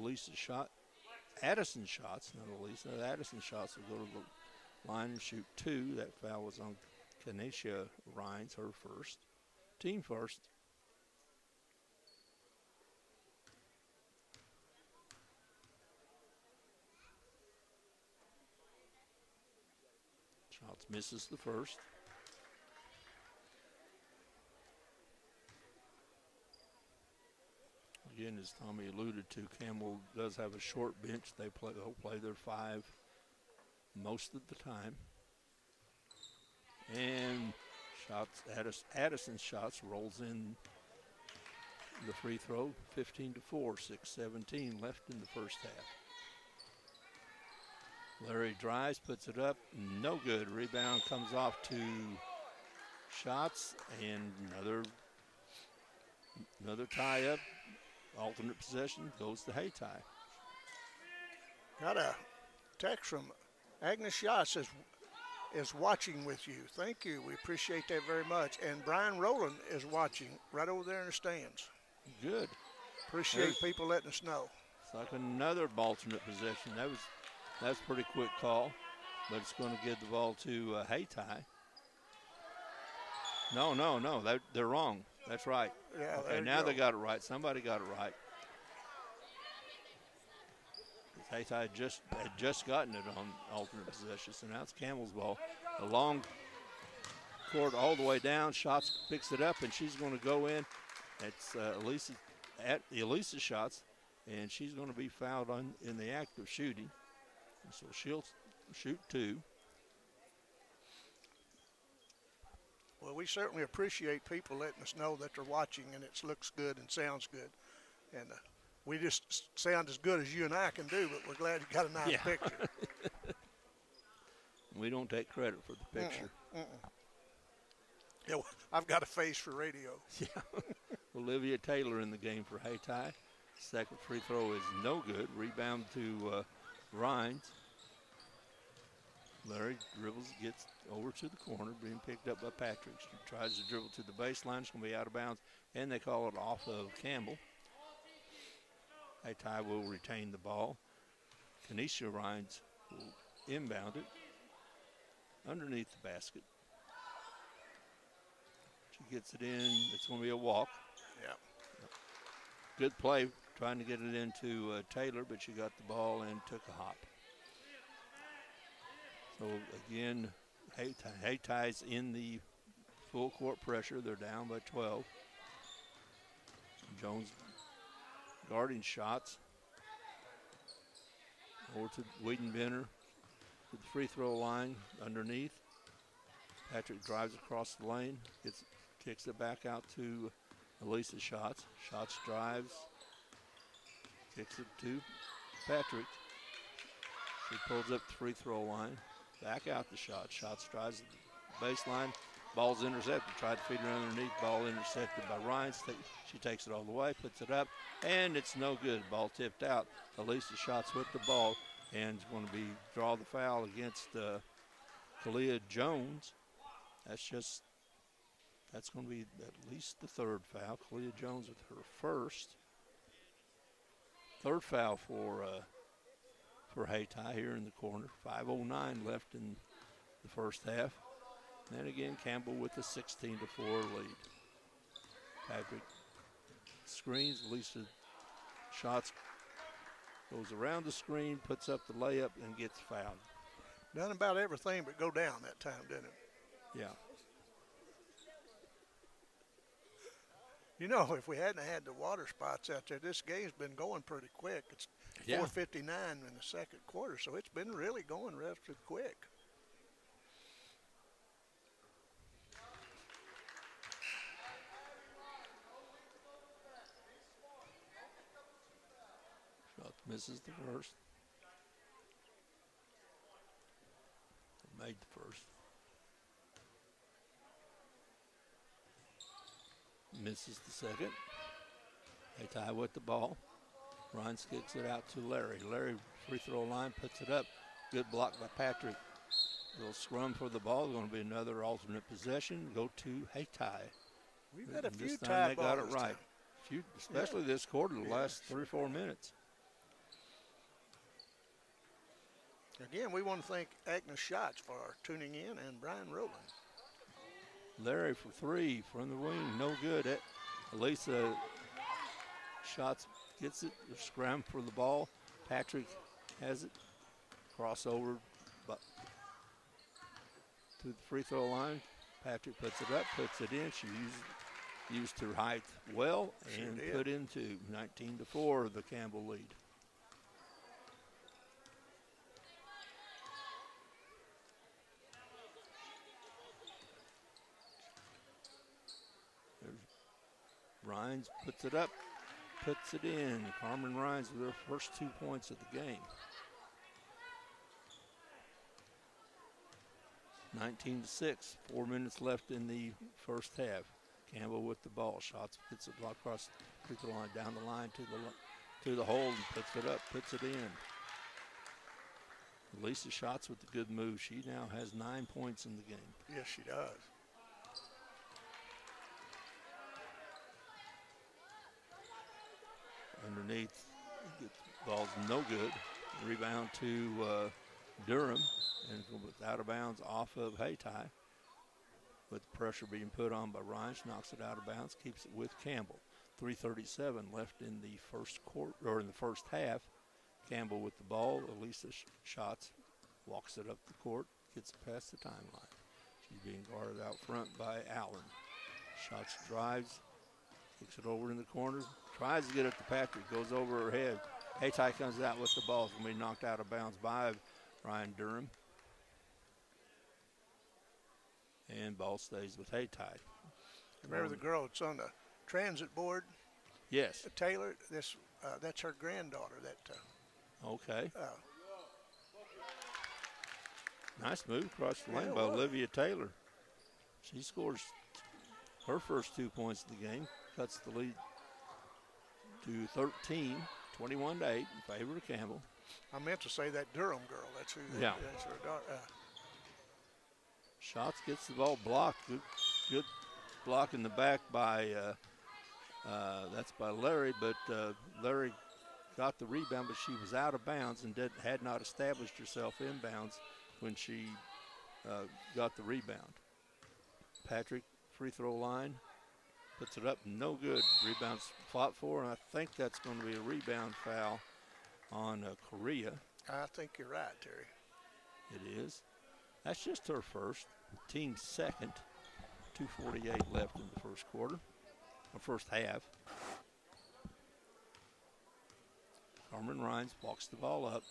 Addison's shots, not Elisa. Addison's shots will go to the line and shoot 2. That foul was on Kanisha Rhines, her first. Team first. Shots misses the first. Again, as Tommy alluded to, Campbell does have a short bench. They'll play their 5 most of the time. And Addison's shots rolls in the free throw, 15-4, 6:17 left in the first half. Larry drives, puts it up, no good. Rebound comes off to Shots, and another tie up. Alternate possession goes to Hayti. Got a text from Agnes Schatz is watching with you. Thank you. We appreciate that very much. And Brian Rowland is watching right over there in the stands. Good. Appreciate people letting us know. It's like another alternate possession. That's a pretty quick call, but it's going to give the ball to Hayti. No. They're wrong. That's right. Yeah, okay, now they got it right. Somebody got it right. Hayti had just gotten it on alternate possession, so now it's Campbell's ball. A long court all the way down. Shots picks it up, and she's going to go in. It's Elisa Shots, and she's going to be fouled in the act of shooting. And so she'll shoot 2. Well, we certainly appreciate people letting us know that they're watching and it looks good and sounds good. And we just sound as good as you and I can do, but we're glad you got a nice picture. We don't take credit for the picture. Yeah, well, I've got a face for radio. Yeah. Olivia Taylor in the game for Hayti. Second free throw is no good. Rebound to Rhines. Larry dribbles, gets over to the corner, being picked up by Patrick. She tries to dribble to the baseline. It's going to be out of bounds, and they call it off of Campbell. Hayti will retain the ball. Kenesha Rhines will inbound it underneath the basket. She gets it in. It's going to be a walk. Yeah. Good play, trying to get it into Taylor, but she got the ball and took a hop. So again, Hayti's in the full court pressure. They're down by 12. Jones guarding shots. Over to Wiedenbender to the free throw line underneath. Patrick drives across the lane, kicks it back out to Elisa Schatz. Schatz drives, kicks it to Patrick. She pulls up the free throw line, back out the shot. Schatz drives the baseline. Ball's intercepted. Tried to feed her underneath. Ball intercepted by Rhines. She takes it all the way, puts it up, and it's no good. Ball tipped out. Elisa Schatz with the ball, and is going to draw the foul against Kalia Jones. That's going to be at least the third foul. Kalia Jones with her first. Third foul for Hayti here in the corner. 5:09 left in the first half. And again, Campbell with a 16-4 lead. Patrick screens. Lisa Schatz goes around the screen, puts up the layup, and gets fouled. Done about everything but go down that time, didn't it? Yeah. You know, if we hadn't had the water spots out there, this game's been going pretty quick. It's 4:59 in the second quarter, so it's been really going relatively quick. Misses the first. Made the first. Misses the second. Hayti with the ball. Rhines kicks it out to Larry. Larry, free throw line, puts it up. Good block by Patrick. Little scrum for the ball. Going to be another alternate possession. Go to Hayti. We've had a few this time tie they got it balls right. Especially this quarter, the last 3 or 4 minutes. Again, we want to thank Agnes Schatz for tuning in and Brian Rowland. Larry for three from the wing, no good. Elisa Schatz gets it, scram for the ball. Patrick has it, crossover to the free throw line. Patrick puts it up, puts it in. She used her height well and put into 19-4 the Campbell lead. Rhines puts it up, puts it in. Carmen Rhines with her first 2 points of the game. 19-6, 4 minutes left in the first half. Campbell with the ball. Schatz gets it blocked across the free throw line, down the line to the hole, and puts it up, puts it in. Lisa Schatz with the good move. She now has 9 points in the game. Yes, she does. Underneath, the ball's no good. Rebound to Durham, and out of bounds off of Hayti. With pressure being put on by Ryan, she knocks it out of bounds, keeps it with Campbell. 3:37 left in the first quarter, or in the first half. Campbell with the ball. Elisa Schatz walks it up the court, gets it past the timeline. She's being guarded out front by Allen. Schatz drives, kicks it over in the corner, tries to get it to Patrick, goes over her head. Hayti comes out with the ball. It's going to be knocked out of bounds by Ryan Durham. And ball stays with Hayti. Remember the girl that's on the transit board? Yes. Taylor, that's her granddaughter. Okay. Nice move across the lane by Olivia Taylor. She scores her first 2 points of the game, cuts the lead to 13, 21-8 in favor of Campbell. I meant to say that Durham girl. That's who. Yeah. That's her daughter. Schatz gets the ball blocked. Good block in the back by that's by Larry, but Larry got the rebound, but she was out of bounds and had not established herself inbounds when she got the rebound. Patrick, free throw line, puts it up, no good. Rebounds fought for, and I think that's going to be a rebound foul on Correa. I think you're right, Terry. It is. That's just her first. Team second. 2:48 left in the first quarter, or first half. Carmen Rhines walks the ball up.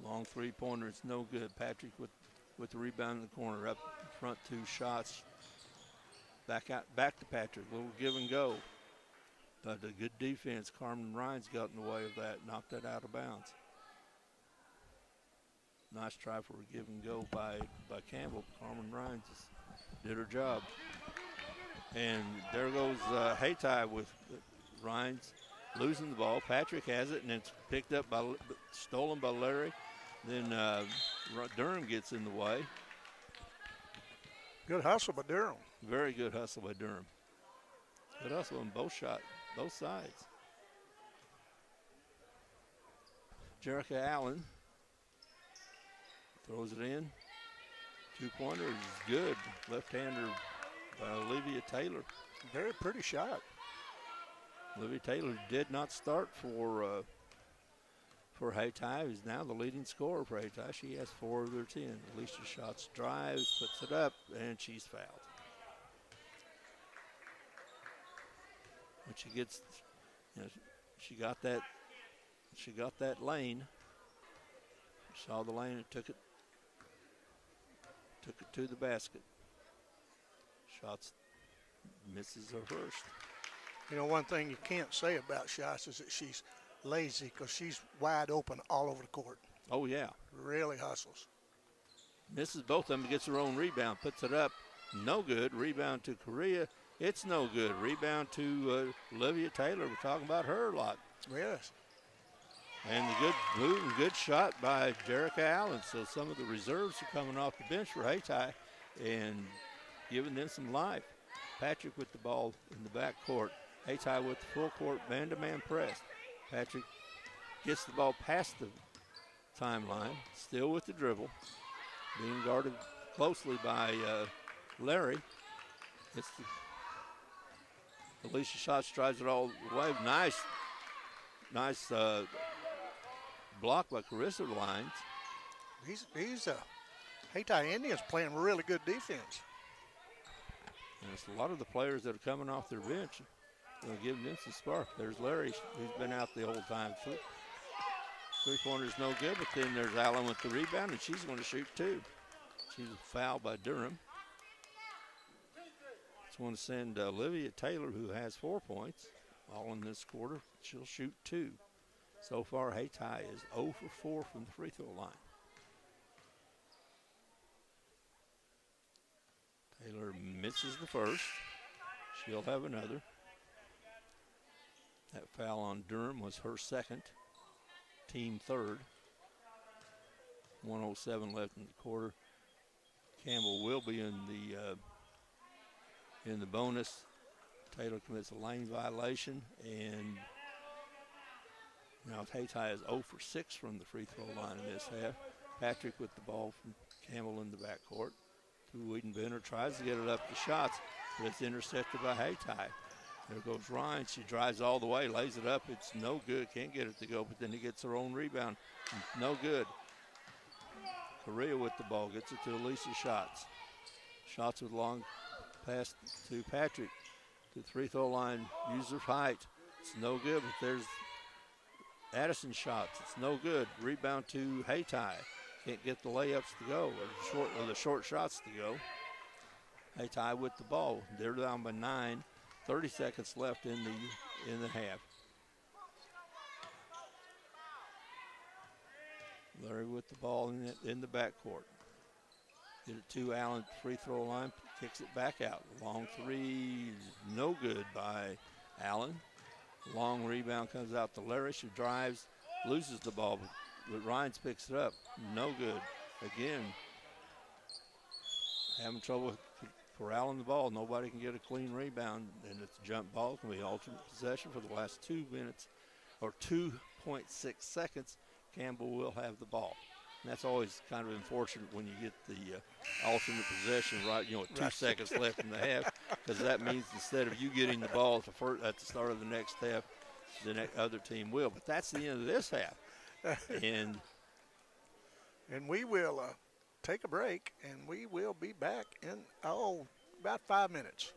Long three-pointer, it's no good. Patrick with the rebound in the corner, up front, 2 shots. Back to Patrick, little give and go. But a good defense. Carmen Rhines got in the way of that, knocked that out of bounds. Nice try for a give and go by Campbell. Carmen Rhines did her job. And there goes Hayti with Rhines losing the ball. Patrick has it, and it's picked up stolen by Larry. Then Durham gets in the way. Good hustle by Durham. Very good hustle by Durham. Good hustle on both sides. Jerica Allen throws it in. 2-pointer is good. Left-hander by Olivia Taylor. Very pretty shot. Olivia Taylor did not start for Hayti, who's now the leading scorer for Hayti. She has 4 of their 10. Alicia Schatz drives, puts it up, and she's fouled. But she gets, she got that lane. Saw the lane and took it to the basket. Schatz misses her first. You know, one thing you can't say about Schatz is that she's lazy, because she's wide open all over the court. Oh, yeah. Really hustles. Misses both of them, gets her own rebound, puts it up. No good. Rebound to Correa. It's no good. Rebound to Olivia Taylor. We're talking about her a lot. Yes. And the good move and good shot by Jerica Allen. So some of the reserves are coming off the bench for Hayti and giving them some life. Patrick with the ball in the back court. Hayti with the full court man-to-man press. Patrick gets the ball past the timeline, still with the dribble, being guarded closely by Larry. It's Alicia Schatz drives it all the way. Nice block by Carissa Lines. He's Hayti Indians playing really good defense. And it's a lot of the players that are coming off their bench. Giving them some spark. There's Larry, who's been out the whole time. Three-pointer's no good, but then there's Allen with the rebound, and she's going to shoot 2. She's fouled by Durham. Just want to send Olivia Taylor, who has 4 points, all in this quarter. She'll shoot 2. So far, Hayti is 0 for 4 from the free throw line. Taylor misses the first. She'll have another. That foul on Durham was her second, team third. 1:07 left in the quarter. Campbell will be in the bonus. Taylor commits a lane violation, and now Hayti is 0 for 6 from the free throw line in this half. Patrick with the ball from Campbell in the backcourt. Wiedenbender tries to get it up to Schatz, but it's intercepted by Hayti. There goes Ryan. She drives all the way, lays it up. It's no good. Can't get it to go, but then he gets her own rebound. No good. Correa with the ball. Gets it to Alicia Schatz. Schatz with a long pass to Patrick. To the free throw line. User height. It's no good, but there's Addison Schatz. It's no good. Rebound to Hayti. Can't get the layups to go, or the short shots to go. Hayti with the ball. They're down by 9. 30 seconds left in the half. Larry with the ball in the backcourt. Get it to Allen, free throw line, kicks it back out. Long three, no good by Allen. Long rebound comes out to Larish, who drives, loses the ball, but Rhines picks it up. No good. Again, having trouble corralling the ball. Nobody can get a clean rebound, and it's a jump ball. It's going to be alternate possession for the last 2 minutes, or 2.6 seconds. Campbell will have the ball. And that's always kind of unfortunate when you get the alternate possession right, with 2 seconds left in the half, because that means instead of you getting the ball at the start of the next half, the other team will. But that's the end of this half. And we will take a break, and we will be back in, about 5 minutes.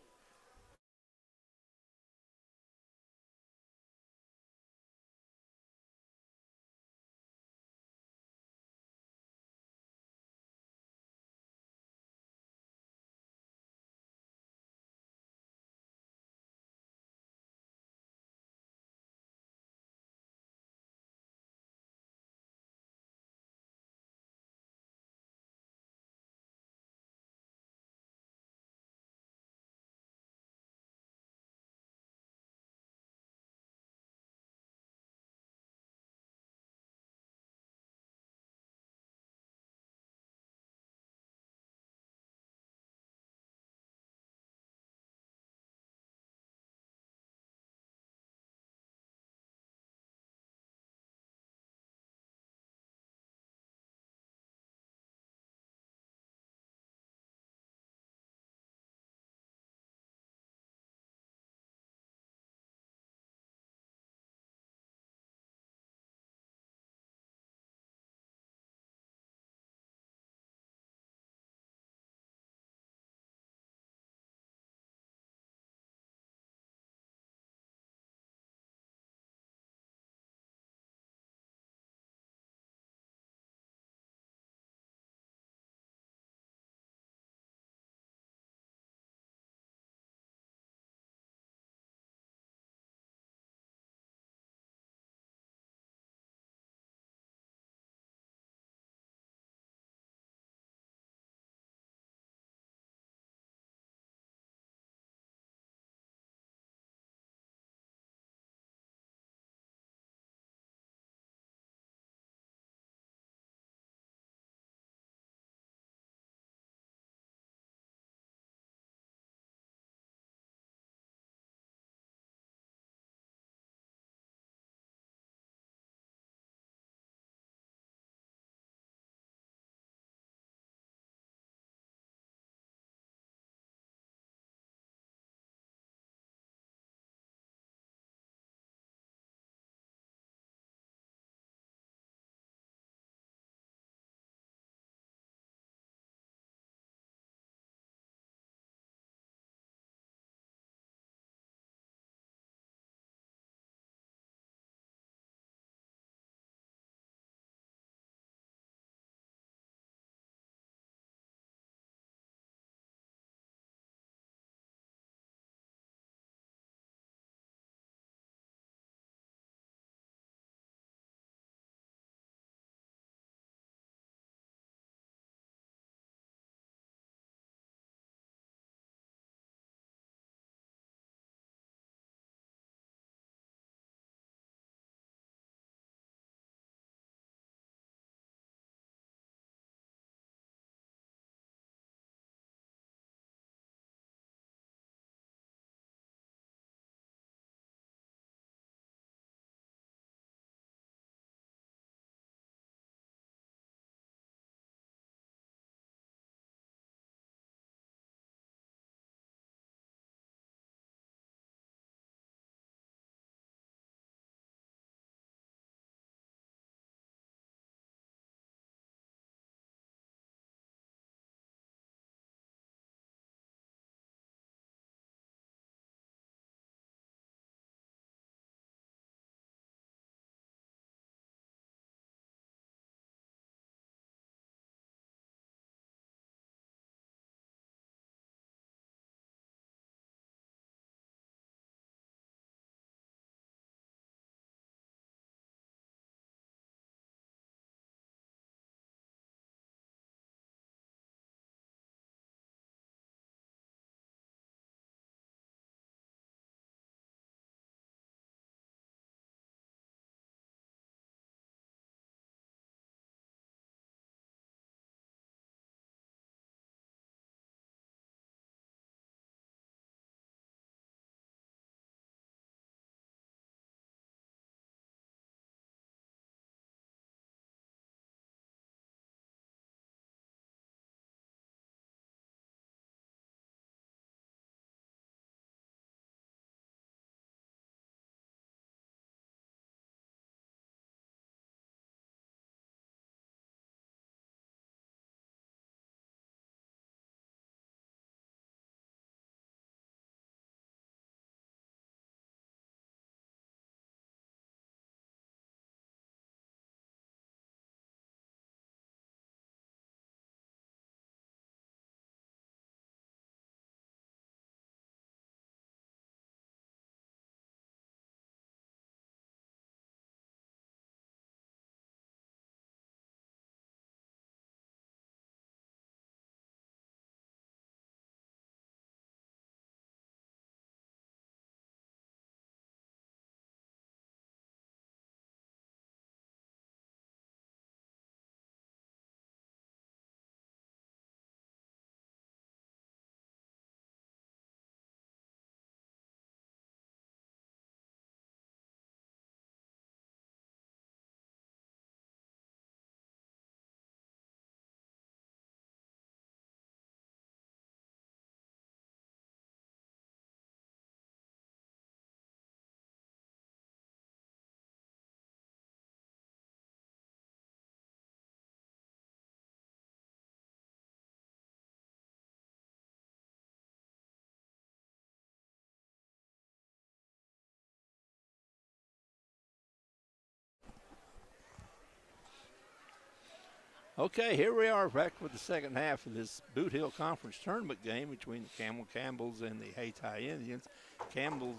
Okay, here we are back with the second half of this Bootheel Conference tournament game between the Camel Campbells and the Hayti Indians. Camel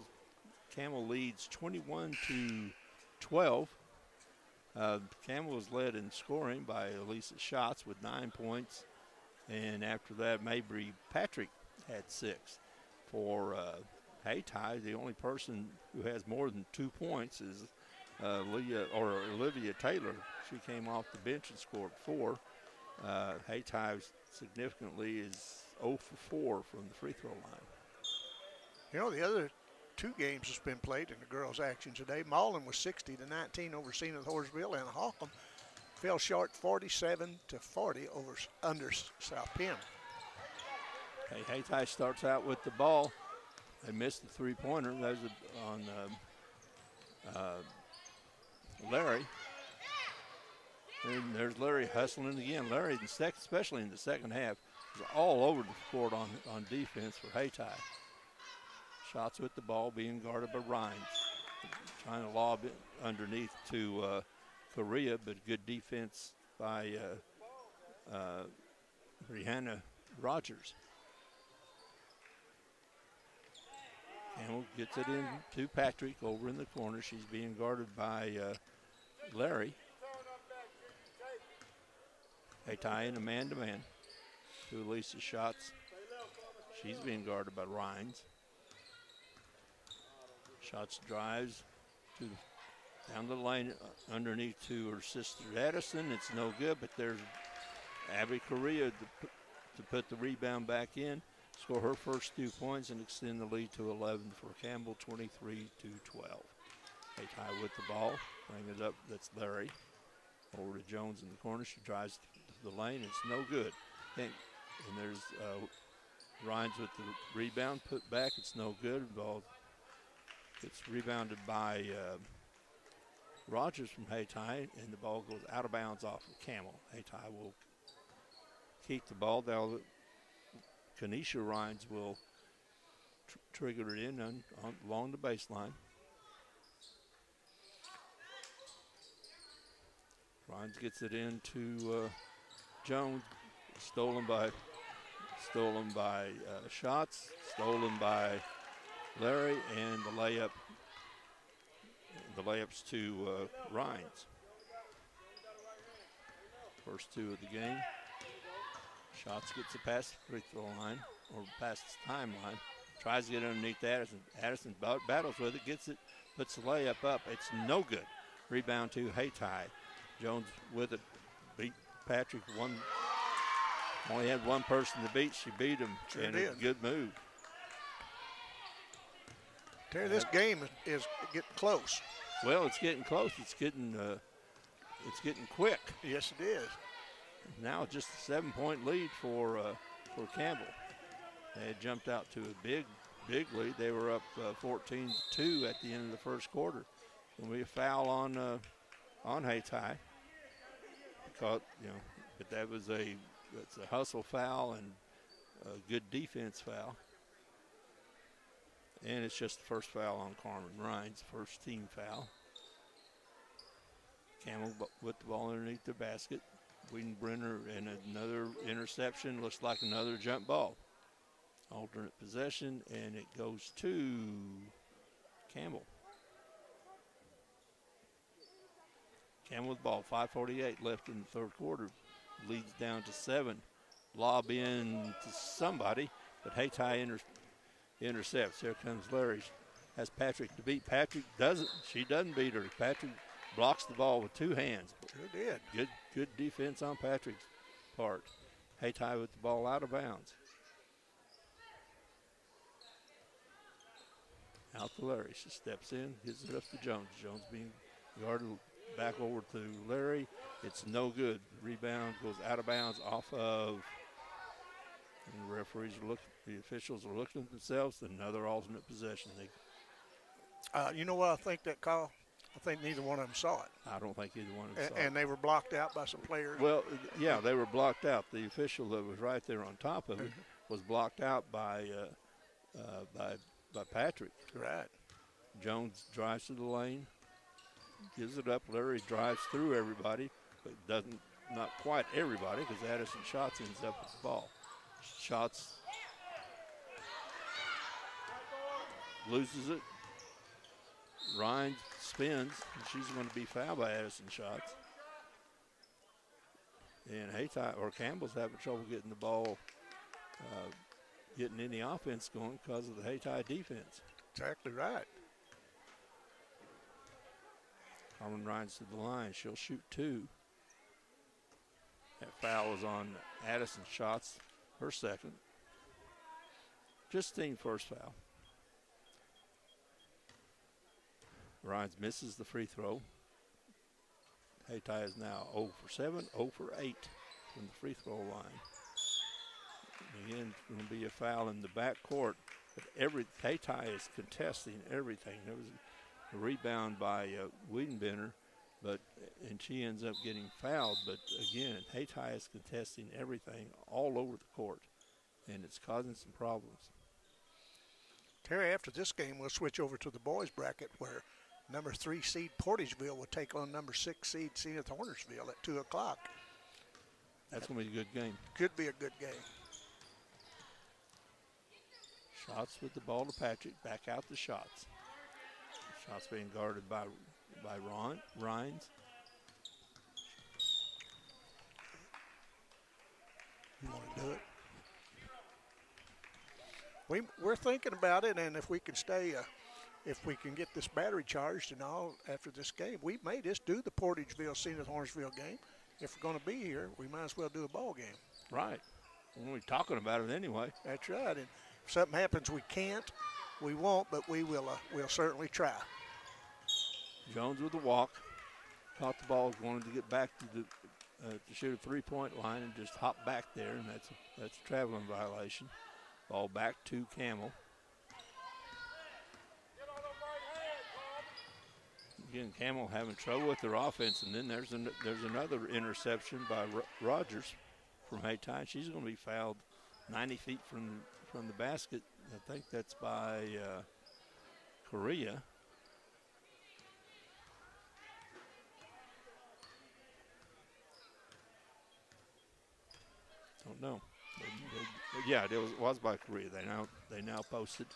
leads 21-12. Camel was led in scoring by Elisa Schatz with 9 points, and after that, Mabry Patrick had 6. For Hayti, the only person who has more than 2 points is Olivia Taylor. She came off the bench and scored 4. Hayti significantly is 0 for 4 from the free throw line. You know, the other 2 games that's been played in the girls' action today, Malden was 60-19 over Zenith Horsville, and Holcomb fell short 47-40 under South Penn. Okay, Hayti starts out with the ball. They missed the three-pointer. That was on Larry. And there's Larry hustling again. Larry, especially in the second half, is all over the court on defense for Hayti. Shots with the ball being guarded by Rhines. Trying to lob it underneath to Correa, but good defense by Rihanna Rogers. Campbell gets it in to Patrick over in the corner. She's being guarded by Larry. Hayti in a man-to-man. To Elisa Schatz. She's being guarded by Rhines. Schatz drives down the lane underneath to her sister Addison. It's no good, but there's Abby Correa to put the rebound back in, score her first 2 points, and extend the lead to 11 for Campbell, 23-12. Hayti with the ball, bring it up. That's Larry. Over to Jones in the corner. She drives to the lane. It's no good. And there's Rhines with the rebound, put back. It's no good. Ball gets rebounded by Rogers from Hayti, and the ball goes out of bounds off of Camel. Hayti will keep the ball. Kanisha Rhines will trigger it in along the baseline. Rhines gets it into Jones, stolen by Schatz, stolen by Larry, and the layups to Rhines. First 2 of the game. Schatz gets it past the free throw line, or past the timeline. Tries to get underneath Addison. Addison battles with it, gets it, puts the layup up. It's no good. Rebound to Hayti. Jones with it, beat Patrick. Only had one person to beat. She beat him. Sure and did. A good move. Terry, this game is getting close. Well, it's getting close. It's getting quick. Yes, it is. Now just a 7-point lead for Campbell. They had jumped out to a big lead. They were up 14-2 at the end of the first quarter. And we foul on Hayti. But that's a hustle foul and a good defense foul. And it's just the first foul on Carmen Rhines, first team foul. Campbell with the ball underneath the basket. Wiedenbrenner and another interception. Looks like another jump ball. Alternate possession, and it goes to Campbell. Campbell with the ball, 5:48 left in the third quarter. Leads down to 7. Lob in to somebody, but Hayti intercepts. Here comes Larry. Has Patrick to beat. Patrick doesn't. She doesn't beat her. Patrick blocks the ball with 2 hands. Sure did. Good defense on Patrick's part. Hayti with the ball out of bounds. Out to Larry. She steps in, gives it up to Jones. Jones being guarded back over to Larry. It's no good. Rebound goes out of bounds off of. And the referees the officials are looking at themselves. Another alternate possession. You know what I think that call? I think neither one of them saw it. I don't think either one of them saw And they were blocked out by some players. Well, yeah, they were blocked out. The official that was right there on top of it was blocked out by Patrick. Right. Jones drives to the lane, gives it up. Larry drives through everybody, but not quite everybody, because Addison Schatz ends up with the ball. Schatz loses it. Ryan spins, and she's going to be fouled by Addison Schatz. And Campbell's having trouble getting the ball, getting any offense going because of the Hayti defense. Exactly right. Carmen Ryan's to the line. She'll shoot 2. That foul is on Addison Schatz, her second. Just team first foul. Rhines misses the free throw. Hayti is now 0 for 7, 0 for 8 from the free throw line. Again, it's going to be a foul in the back court. But Hayti is contesting everything. There was a rebound by Wiedenbender, and she ends up getting fouled. But again, Hayti is contesting everything all over the court, and it's causing some problems. Terry, after this game, we'll switch over to the boys bracket where number 3 seed Portageville will take on number 6 seed Zenith Hornersville at 2 o'clock. That's going to be a good game. Could be a good game. Schatz with the ball to Patrick. Back out to Schatz. Schatz being guarded by Rhines. You want to do it? We're thinking about it, and if we can if we can get this battery charged and all after this game, we may just do the Portageville Zenith Hornersville game. If we're going to be here, we might as well do a ball game. Right. We're talking about it anyway. That's right. And if something happens we can't, we won't, but we'll certainly try. Jones with the walk. Caught the ball, wanted to get back to shoot a 3-point line and just hop back there, and that's a traveling violation. Ball back to Camel. Again, Camel having trouble with their offense, and then there's another interception by Rogers from Hayti. She's going to be fouled 90 feet from the basket. I think that's by Correa. Don't know. Yeah, it was by Correa. They now posted.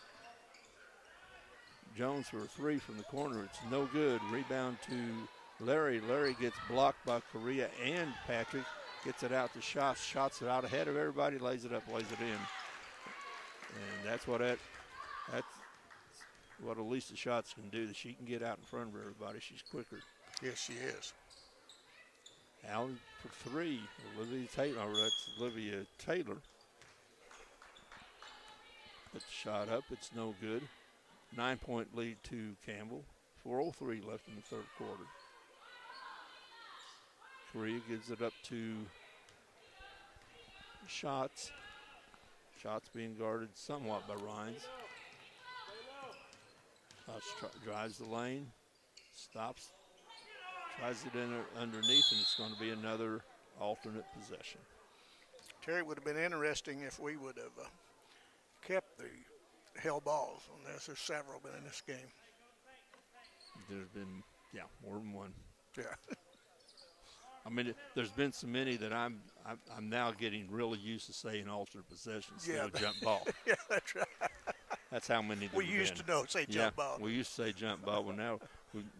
Jones for a 3 from the corner. It's no good. Rebound to Larry. Larry gets blocked by Correa and Patrick. Gets it out to Schatz. Shots it out ahead of everybody. Lays it up, lays it in. And that's what Elisa Schatz can do. That she can get out in front of everybody. She's quicker. Yes, she is. Allen for 3. That's Olivia Taylor. Puts the shot up. It's no good. 9-point lead to Campbell. 4:03 left in the third quarter. Correa gives it up to Schatz. Schatz being guarded somewhat by Rhines. Drives the lane. Stops. Tries it in underneath, and it's going to be another alternate possession. Terry, it would have been interesting if we would have kept the held balls on this. There's several been in this game. There's been, more than one. Yeah. I mean, there's been so many that I'm now getting really used to saying alternate possession instead of jump ball. Yeah, that's right. That's how many we used to say jump ball. We used to say jump ball, but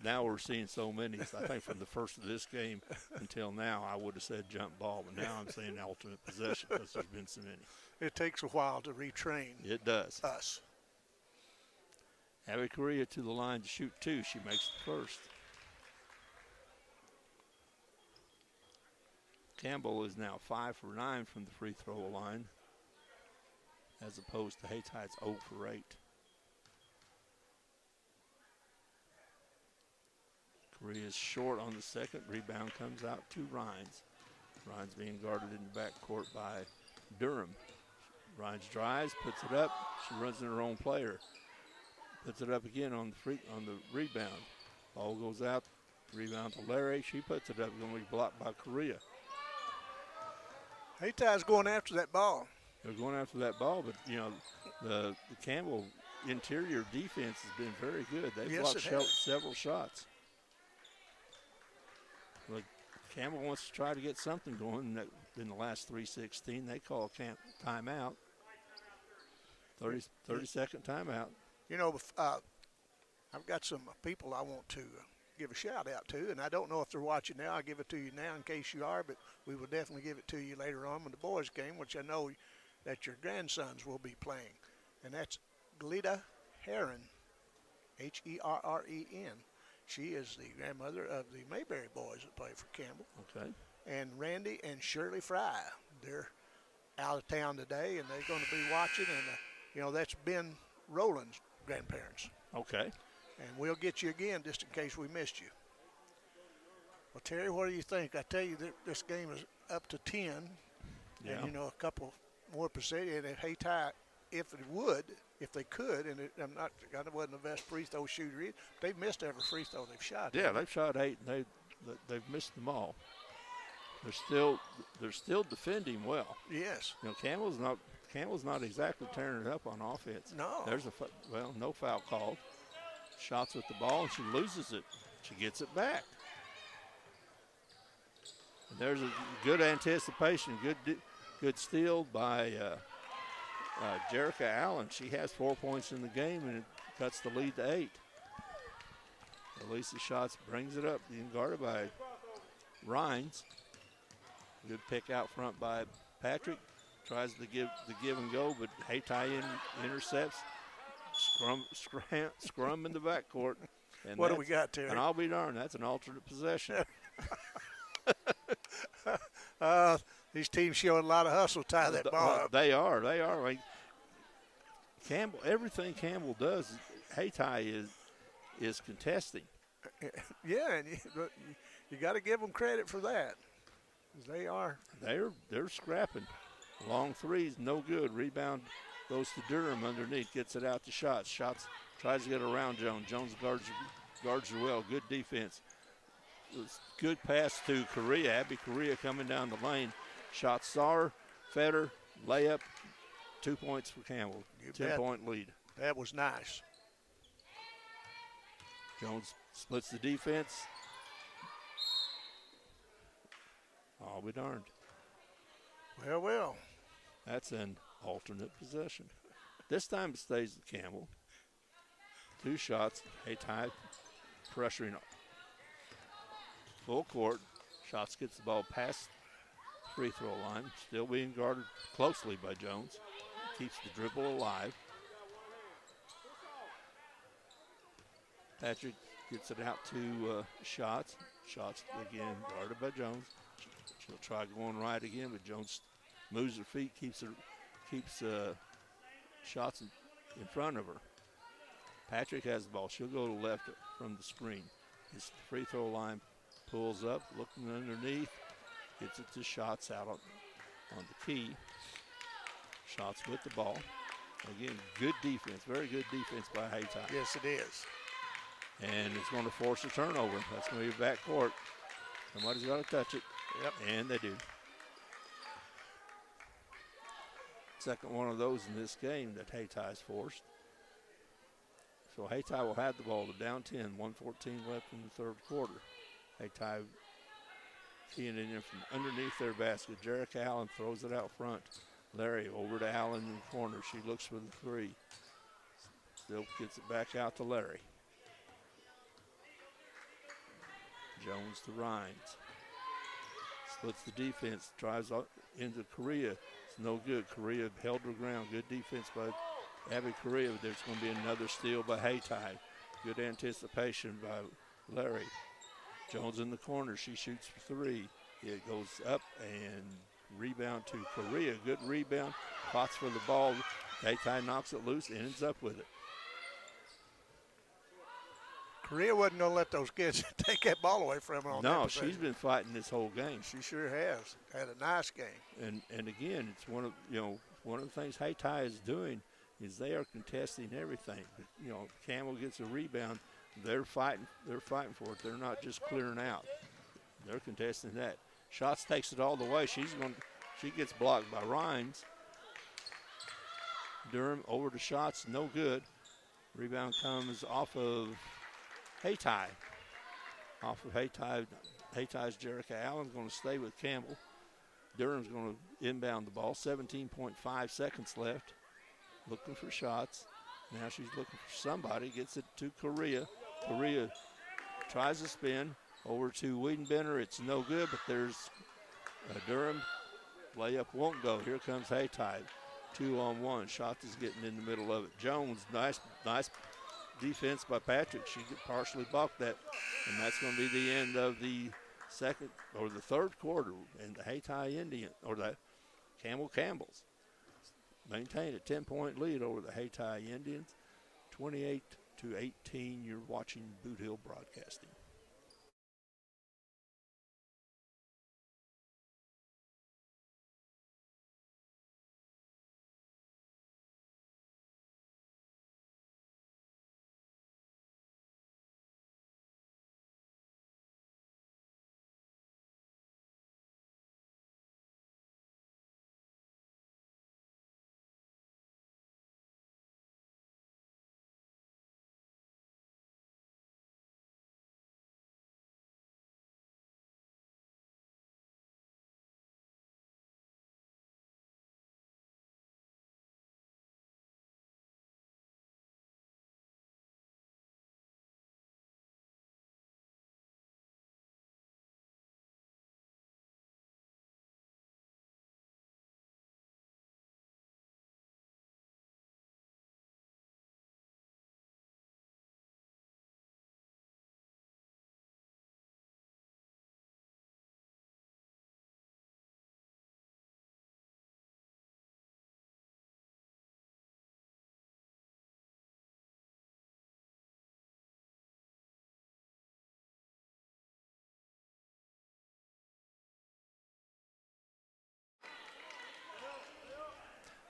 now we're seeing so many. I think from the first of this game until now, I would have said jump ball, but now I'm saying alternate possession because there's been so many. It takes a while to retrain. It does. Us. Abby Correa to the line to shoot 2. She makes the first. Campbell is now 5 for 9 from the free throw line, as opposed to Hayti's 0 for 8. Correa is short on the second. Rebound comes out to Rhines. Rhines being guarded in the backcourt by Durham. Rhines drives, puts it up. She runs in her own player. Puts it up again on the rebound. Ball goes out. Rebound to Larry. She puts it up. Going to be blocked by Correa. Hayti's going after that ball. They're going after that ball, but the Campbell interior defense has been very good. They've blocked several shots. Look, Campbell wants to try to get something going in the last 3:16. They call a timeout. 30-second timeout. You know, I've got some people I want to give a shout out to, and I don't know if they're watching now. I'll give it to you now in case you are, but we will definitely give it to you later on in the boys' game, which I know that your grandsons will be playing. And that's Glida Herren, Herren. She is the grandmother of the Mayberry boys that play for Campbell. Okay. And Randy and Shirley Fry, they're out of town today, and they're going to be watching. And, that's Ben Rowland's grandparents. Okay. And we'll get you again just in case we missed you. Well, Terry, what do you think? I tell you that this game is up to 10. Yeah. And, a couple more possessions. And Hayti, if they could, and I wasn't the best free throw shooter either, they've missed every free throw they've shot. Yeah, they've shot 8, and they've missed them all. They're still defending well. Yes. Campbell's not exactly tearing it up on offense. No. There's no foul called. Shots with the ball, and she loses it. She gets it back. And there's a good anticipation, good steal by Jerica Allen. She has 4 points in the game, and it cuts the lead to 8. Elisa Schatz brings it up, being guarded by Rhines. Good pick out front by Patrick. Tries to give and go, but Hayti intercepts. Scrum in the backcourt. And what do we got, Terry? And I'll be darned, that's an alternate possession. These teams showing a lot of hustle, tie that ball up. They are. Like Campbell, everything Campbell does, Hayti is contesting. Yeah, and you got to give them credit for that. They are. They're scrapping. Long threes, no good. Rebound goes to Durham underneath, gets it out to Shots. Shots tries to get around Jones. Jones guards her well. Good defense. Good pass to Correa. Abby Correa coming down the lane. Shots saw her, fed her, layup. 2 points for Campbell. 10-point lead. That was nice. Jones splits the defense. I'll be darned. Well. That's an alternate possession. This time it stays with Campbell. 2 shots. Hayti pressuring full court. Shots gets the ball past free throw line. Still being guarded closely by Jones. Keeps the dribble alive. Patrick gets it out to Shots. Shots again guarded by Jones. She'll try going right again, but Jones moves her feet, keeps Shots in front of her. Patrick has the ball. She'll go to left from the screen. His free throw line pulls up, looking underneath, gets it to Shots out on the key. Shots with the ball. Again, good defense, very good defense by Hayti. Yes, it is. And it's going to force a turnover. That's going to be backcourt. Somebody's got to touch it. Yep. And they do. Second one of those in this game that Hayty's forced. So Hayti will have the ball to down 10, 1:14 left in the third quarter. Hayti keying it in from underneath their basket. Jerica Allen throws it out front. Larry over to Allen in the corner. She looks for the three. Still gets it back out to Larry. Jones to Rhines. Splits the defense, drives into Correa. It's no good. Correa held her ground. Good defense by Abby Correa. There's going to be another steal by Hayti. Good anticipation by Larry. Jones in the corner. She shoots for three. It goes up and rebound to Correa. Good rebound. Pots for the ball. Hayti knocks it loose, ends up with it. Correa wasn't going to let those kids take that ball away from her. No, she's been fighting this whole game. She sure has. Had a nice game. And again, it's one of the things Hayti is doing is they are contesting everything. Campbell gets a rebound, they're fighting for it. They're not just clearing out. They're contesting that. Shots takes it all the way. She gets blocked by Rhines. Durham over to Shots, no good. Rebound comes off of Hayti. Haytie's Jerica Allen's going to stay with Campbell. Durham's going to inbound the ball. 17.5 seconds left. Looking for shots. Now she's looking for somebody. Gets it to Correa. Correa tries to spin over to Wiedenbender. It's no good, but there's Durham. Layup won't go. Here comes Haytie. 2-on-1. Shots is getting in the middle of it. Jones, nice defense by Patrick. She partially balked that, and that's going to be the end of the second or the third quarter. And the Haytie Indian or the Campbell's maintained a 10-point lead over the Haytie Indians, 28-18. You're watching Boot Hill Broadcasting.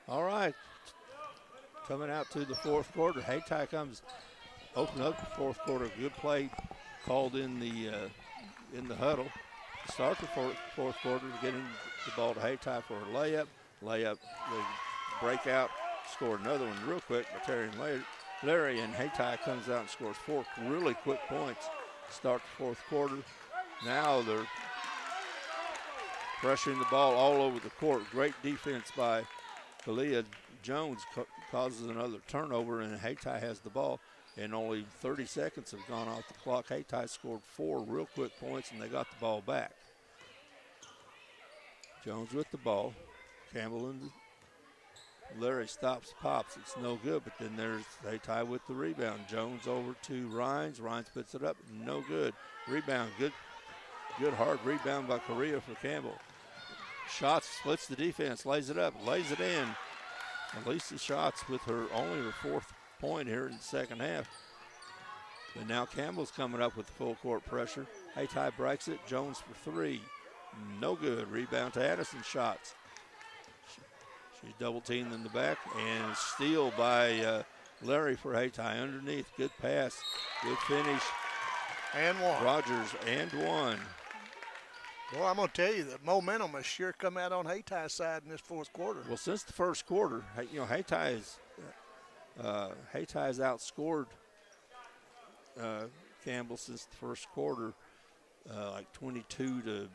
All right, coming out to the fourth quarter. Haytie comes, open up the fourth quarter. Good play called in the huddle. Start the fourth quarter, getting the ball to Haytie for a layup. Layup, the breakout, scored another one real quick by Terry and Larry, and Haytie comes out and scores 4 really quick points. Start the fourth quarter. Now they're pressuring the ball all over the court. Great defense by Kalia. Jones causes another turnover, and Haytie has the ball, and only 30 seconds have gone off the clock. Haytie scored 4 real quick points, and they got the ball back. Jones with the ball. Campbell and Larry stops, pops. It's no good, but then there's Haytie with the rebound. Jones over to Rhines. Rhines puts it up, no good. Rebound, good hard rebound by Correa for Campbell. Shots, splits the defense, lays it up, lays it in. Elisa Shots with only her 4th point here in the second half. But now Campbell's coming up with full court pressure. Haytie breaks it, Jones for 3. No good. Rebound to Addison. Shots. She's double teamed in the back, and steal by Larry for Haytie underneath. Good pass, good finish. And one. Rogers and one. Well, I'm going to tell you, the momentum has sure come out on Haytie's side in this fourth quarter. Well, since the first quarter, Haytie's outscored Campbell since the first quarter, like 22-16.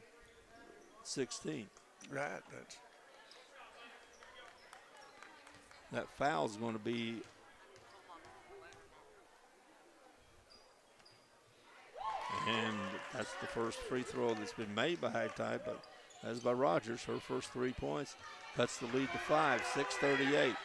Right. That foul is going to be and that's the first free throw that's been made by Haytie, but that's by Rogers. Her first 3 points cuts the lead to 5, 6:38.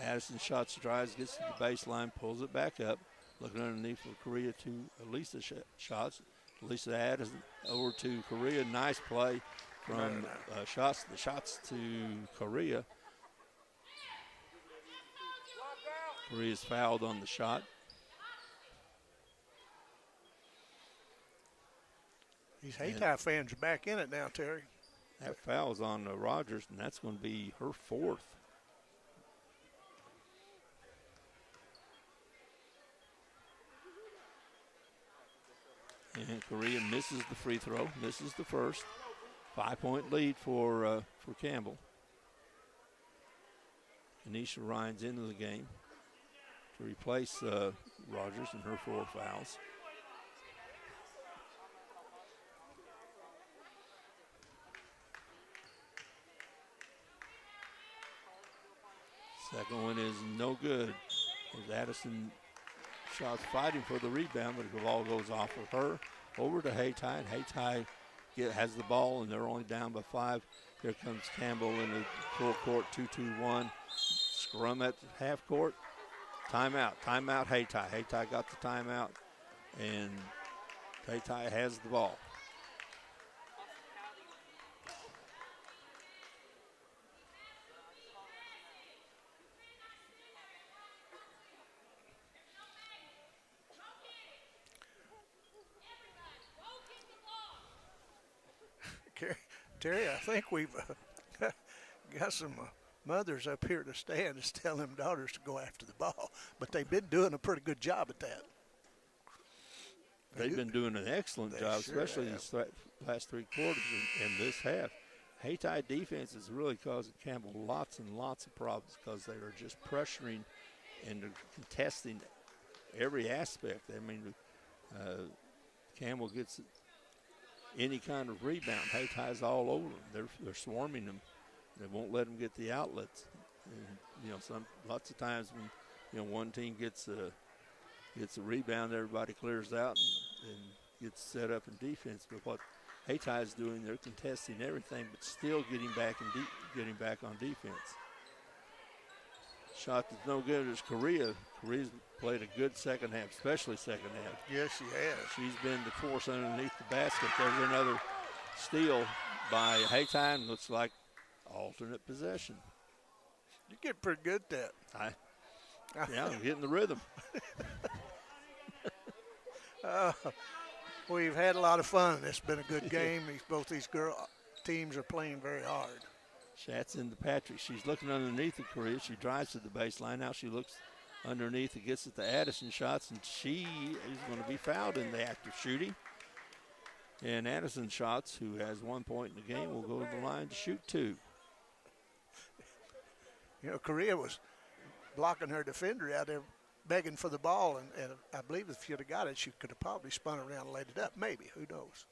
Addison Shots, drives, gets to the baseline, pulls it back up. Looking underneath for Correa to Elisa Shots. Elisa Addison over to Correa. Nice play from Shots. The Shots to Correa. Correa's fouled on the shot. These Haytie fans are back in it now, Terry. That foul's on Rogers, and that's going to be her 4th. And Correa misses the free throw, misses the first. 5-point lead for Campbell. Anisha Rhines into the game to replace Rogers and her 4 fouls. Second one is no good. As Addison shots fighting for the rebound, but the ball goes off of her over to Haytie. Haytie has the ball, and they're only down by 5. Here comes Campbell in the full court, 2-2-1. Scrum at half court. Timeout. Timeout, Haytie. Haytie got the timeout, and Haytie has the ball. Terry, I think we've got some mothers up here to stand that's telling them daughters to go after the ball, but they've been doing a pretty good job at that. They've been doing an excellent job, sure especially these last 3 quarters and this half. Haytie defense is really causing Campbell lots and lots of problems because they are just pressuring and contesting every aspect. I mean, Campbell gets any kind of rebound. Haytie's all over them. They're swarming them. They won't let them get the outlets. And, lots of times when one team gets a rebound, everybody clears out and gets set up in defense. But what Haytie is doing, they're contesting everything, but still getting back on defense. Shot that's no good is Korea. Korea's played a good second half, especially second half. Yes, she has. She's been the force underneath the basket. There's another steal by Haytie, and looks like alternate possession. You get pretty good at that. Yeah, I'm getting the rhythm. We've had a lot of fun. It's been a good game. Both these teams are playing very hard. Schatz into Patrick. She's looking underneath the Korea. She drives to the baseline. Now she looks underneath and gets at the Addison shots, and she is going to be fouled in the act of shooting. And Addison shots, who has 1 point in the game, will go to the line to shoot 2. Korea was blocking her defender out there, begging for the ball, and I believe if she'd have got it, she could have probably spun around and laid it up. Maybe, who knows?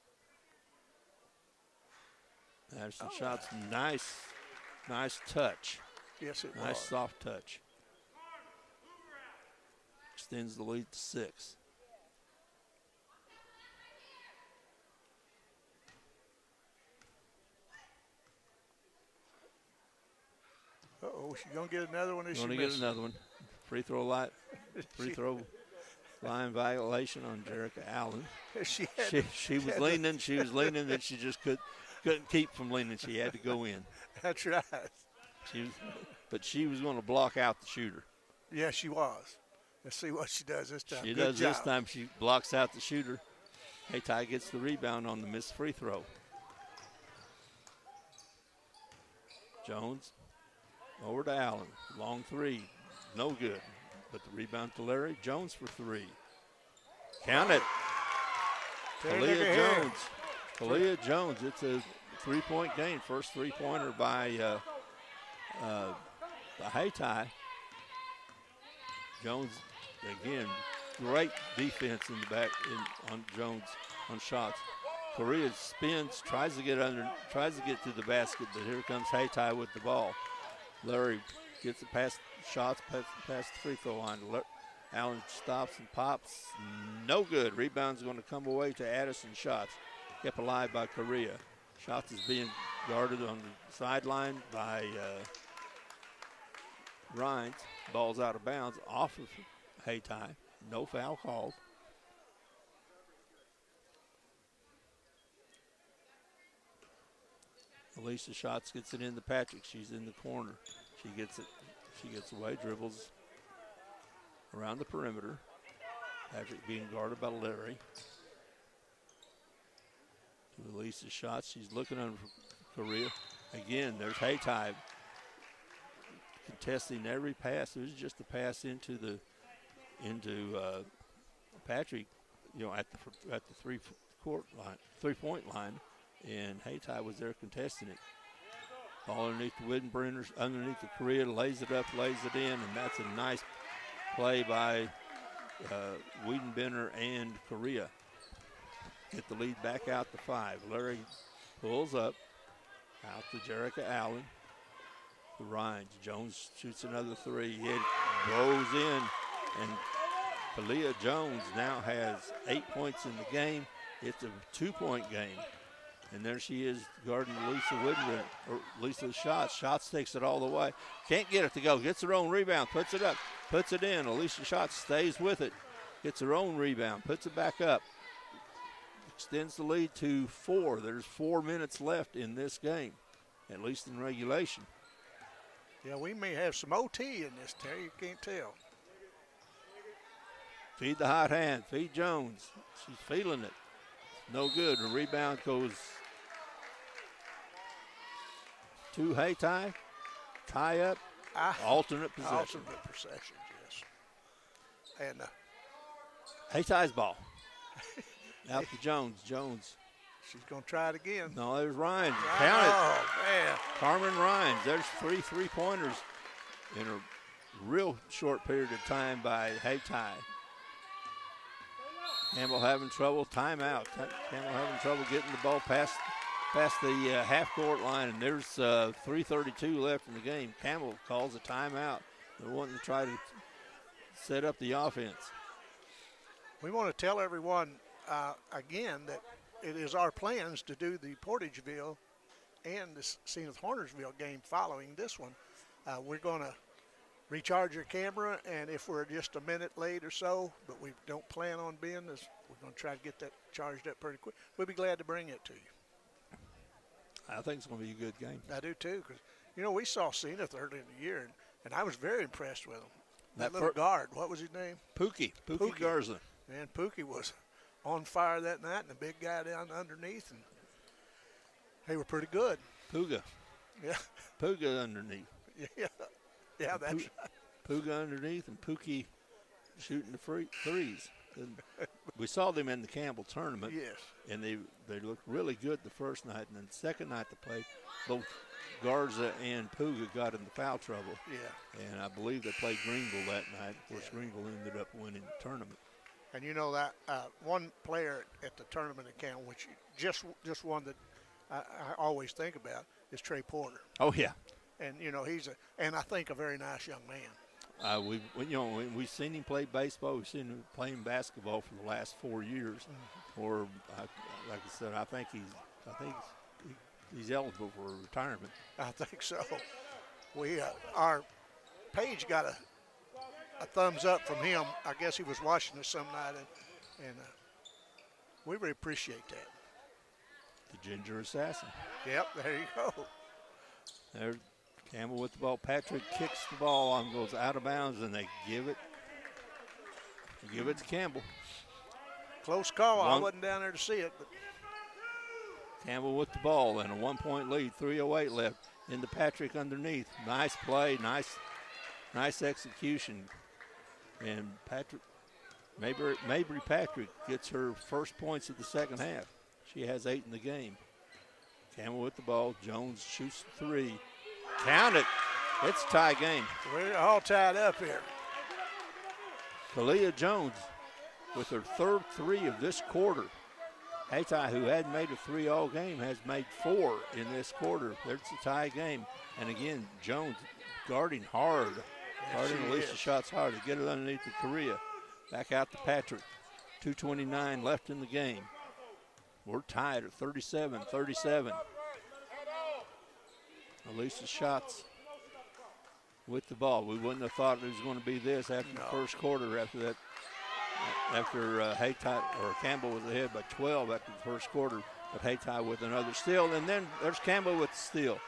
Addison shots, nice touch. Yes, it was. Nice soft touch. Extends the lead to 6. Uh-oh, she's going to get another one. Going to get another one. Free throw line violation on Jerica Allen. She was leaning. She was leaning, and she just couldn't keep from leaning. She had to go in. That's right. But she was going to block out the shooter. Yeah, she was. Let's see what she does this time. She does this time. She blocks out the shooter. Haytie gets the rebound on the missed free throw. Jones over to Allen. Long 3. No good. But the rebound to Larry. Jones for 3. Count it. Kalia Jones. It's a 3-point game. First 3-pointer by Haytie. Jones, again, great defense in the back on Jones on shots. Korea spins, tries to get to the basket, but here comes Haytie with the ball. Larry gets it past shots, past the free throw line. Allen stops and pops. No good. Rebound's going to come away to Addison shots. Kept alive by Korea. Shots is being guarded on the sideline by Rhines. Ball's out of bounds off of Haytie. No foul called. Alicia Schatz gets it into Patrick. She's in the corner. She gets it. She gets away, dribbles around the perimeter. Patrick being guarded by Larry. To Alicia Schatz. She's looking under Korea. Again, there's Haytie contesting every pass. It was just a pass into Patrick, at the 3-point line, and Haytie was there contesting it. Ball underneath the Wiedenbrenners, underneath the Korea, lays it up, lays it in, and that's a nice play by Wiedenbrenner and Korea. Get the lead back out to 5. Larry pulls up, out to Jerica Allen. to Rhines. Jones shoots another three. It goes in, and Kalia Jones now has 8 points in the game. It's a 2-point game. And there she is guarding Lisa Whitman, or Lisa Schatz. Schatz takes it all the way. Can't get it to go. Gets her own rebound. Puts it up. Puts it in. Alicia Schatz stays with it. Gets her own rebound. Puts it back up. Extends the lead to 4. There's 4 minutes left in this game, at least in regulation. Yeah, we may have some OT in this, Terry. You can't tell. Feed the hot hand. Feed Jones. She's feeling it. No good. The rebound goes to Hayti. Tie up. Alternate possession. Alternate possession, yes. And Hayty's ball. Out to Jones. Jones. She's going to try it again. No, there's Rhines. Count it. Oh, man. Carmen Rhines. There's 3 3-pointers in a real short period of time by Hayti. Campbell having trouble. Timeout. Campbell having trouble getting the ball past the half-court line, and there's 3:32 left in the game. Campbell calls a timeout. They're wanting to try to set up the offense. We want to tell everyone again that it is our plans to do the Portageville and the Zenith Hornersville game following this one. We're going to recharge your camera, and if we're just a minute late or so, but we don't plan on being this, we're going to try to get that charged up pretty quick. We'll be glad to bring it to you. I think it's going to be a good game. I do too, because we saw Zenith early in the year, and I was very impressed with him. That little guard, what was his name? Pookie Garza. Man, Pookie was on fire that night, and the big guy down underneath, and they were pretty good. Puga. Yeah. Puga underneath. Yeah, that's right. Puga underneath and Pookie shooting the threes. And we saw them in the Campbell tournament. Yes. And they looked really good the first night. And then the second night they played, both Garza and Puga got in the foul trouble. Yeah. And I believe they played Greenville that night. Of course, Greenville ended up winning the tournament. And that one player at the tournament in Campbell, which just one that I always think about, is Trey Porter. Oh, yeah. And, he's I think a very nice young man. We've seen him play baseball. We've seen him playing basketball for the last 4 years. Mm-hmm. Or, like I said, I think he's eligible for retirement. I think so. Our page got a thumbs up from him. I guess he was watching us some night, and we really appreciate that. The Ginger Assassin. Yep, there you go. There, Campbell with the ball. Patrick kicks the ball on, goes out of bounds, and they give it to Campbell. Close call. I wasn't down there to see it, but Campbell with the ball and a 1-point lead. 3:08 left. Into Patrick underneath. Nice play. Nice execution. And Mabry Patrick gets her first points of the second half. She has 8 in the game. Campbell with the ball. Jones shoots 3. Count it. It's a tie game. We're all tied up here. Kalia Jones with her third 3 of this quarter. Hayti, who hadn't made a 3 all game, has made 4 in this quarter. There's a tie game. And again, Jones guarding hard. Guarding Alicia Schatz hard to get it underneath the Korea. Back out to Patrick. 2:29 left in the game. We're tied at 37-37. Alicia Schatz with the ball. We wouldn't have thought it was going to be this after the first quarter. After Campbell was ahead by 12 after the first quarter, but Hayti with another steal. And then there's Campbell with the steal.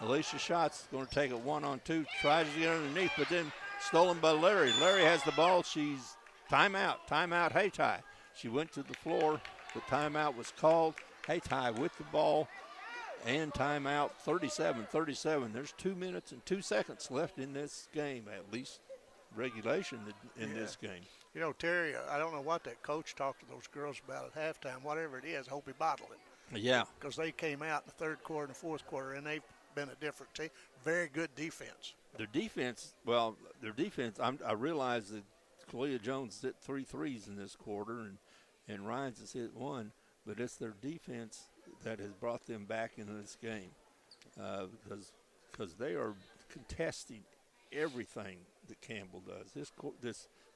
Alicia Schatz going to take it 1-on-2, tries to get underneath, but then stolen by Larry. Larry has the ball. She's timeout Hayti. She went to the floor. The timeout was called. Hayti with the ball and timeout. 37-37. There's 2 minutes and 2 seconds left in this game, at least regulation in this game. Terry, I don't know what that coach talked to those girls about at halftime. Whatever it is, I hope he bottled it. Yeah. Because they came out in the third quarter and the fourth quarter, and they've been a different team. Very good defense. Their defense, I realize that Kalia Jones hit 3 threes in this quarter, and Rhines has hit 1, but it's their defense that has brought them back into this game. Because because they are contesting everything that Campbell does.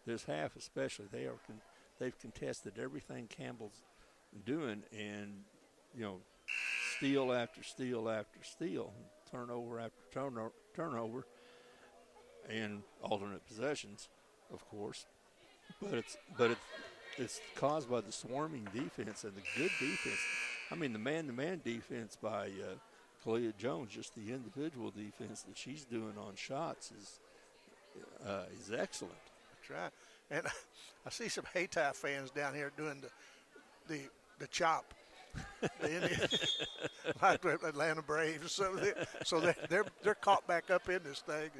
This half especially, they've contested everything Campbell's doing, and steal after steal after steal, turnover after turnover, and alternate possessions, of course. But it's caused by the swarming defense and the good defense. I mean, the man-to-man defense by Kalia Jones, just the individual defense that she's doing on shots is excellent. That's right. And I see some Hayti fans down here doing the chop. The Indian, like the Atlanta Braves, so they're caught back up in this thing.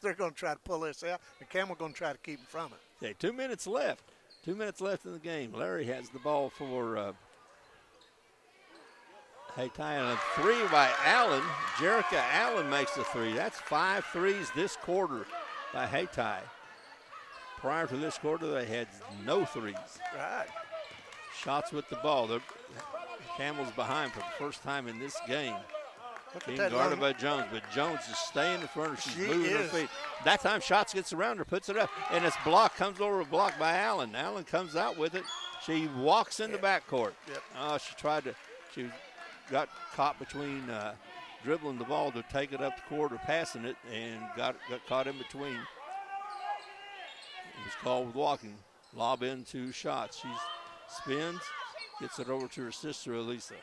They're going to try to pull this out, and Campbell going to try to keep them from it. Okay, 2 minutes left. 2 minutes left in the game. Larry has the ball for Hayti, and a three by Allen. Jerica Allen makes the three. That's 5 threes this quarter by Hayti. Prior to this quarter, they had no threes. Right. Shots with the ball. Campbell's behind for the first time in this game. Being guarded by Jones, but Jones is staying in front of her. She's moving her feet. That time, Shots gets around her, puts it up, and it's blocked. Comes over a block by Allen. Allen comes out with it. She walks in the backcourt. Yep. Oh, she got caught between dribbling the ball to take it up the court or passing it, and got caught in between. It was called with walking. Lob into Shots. She spins, gets it over to her sister, Elisa.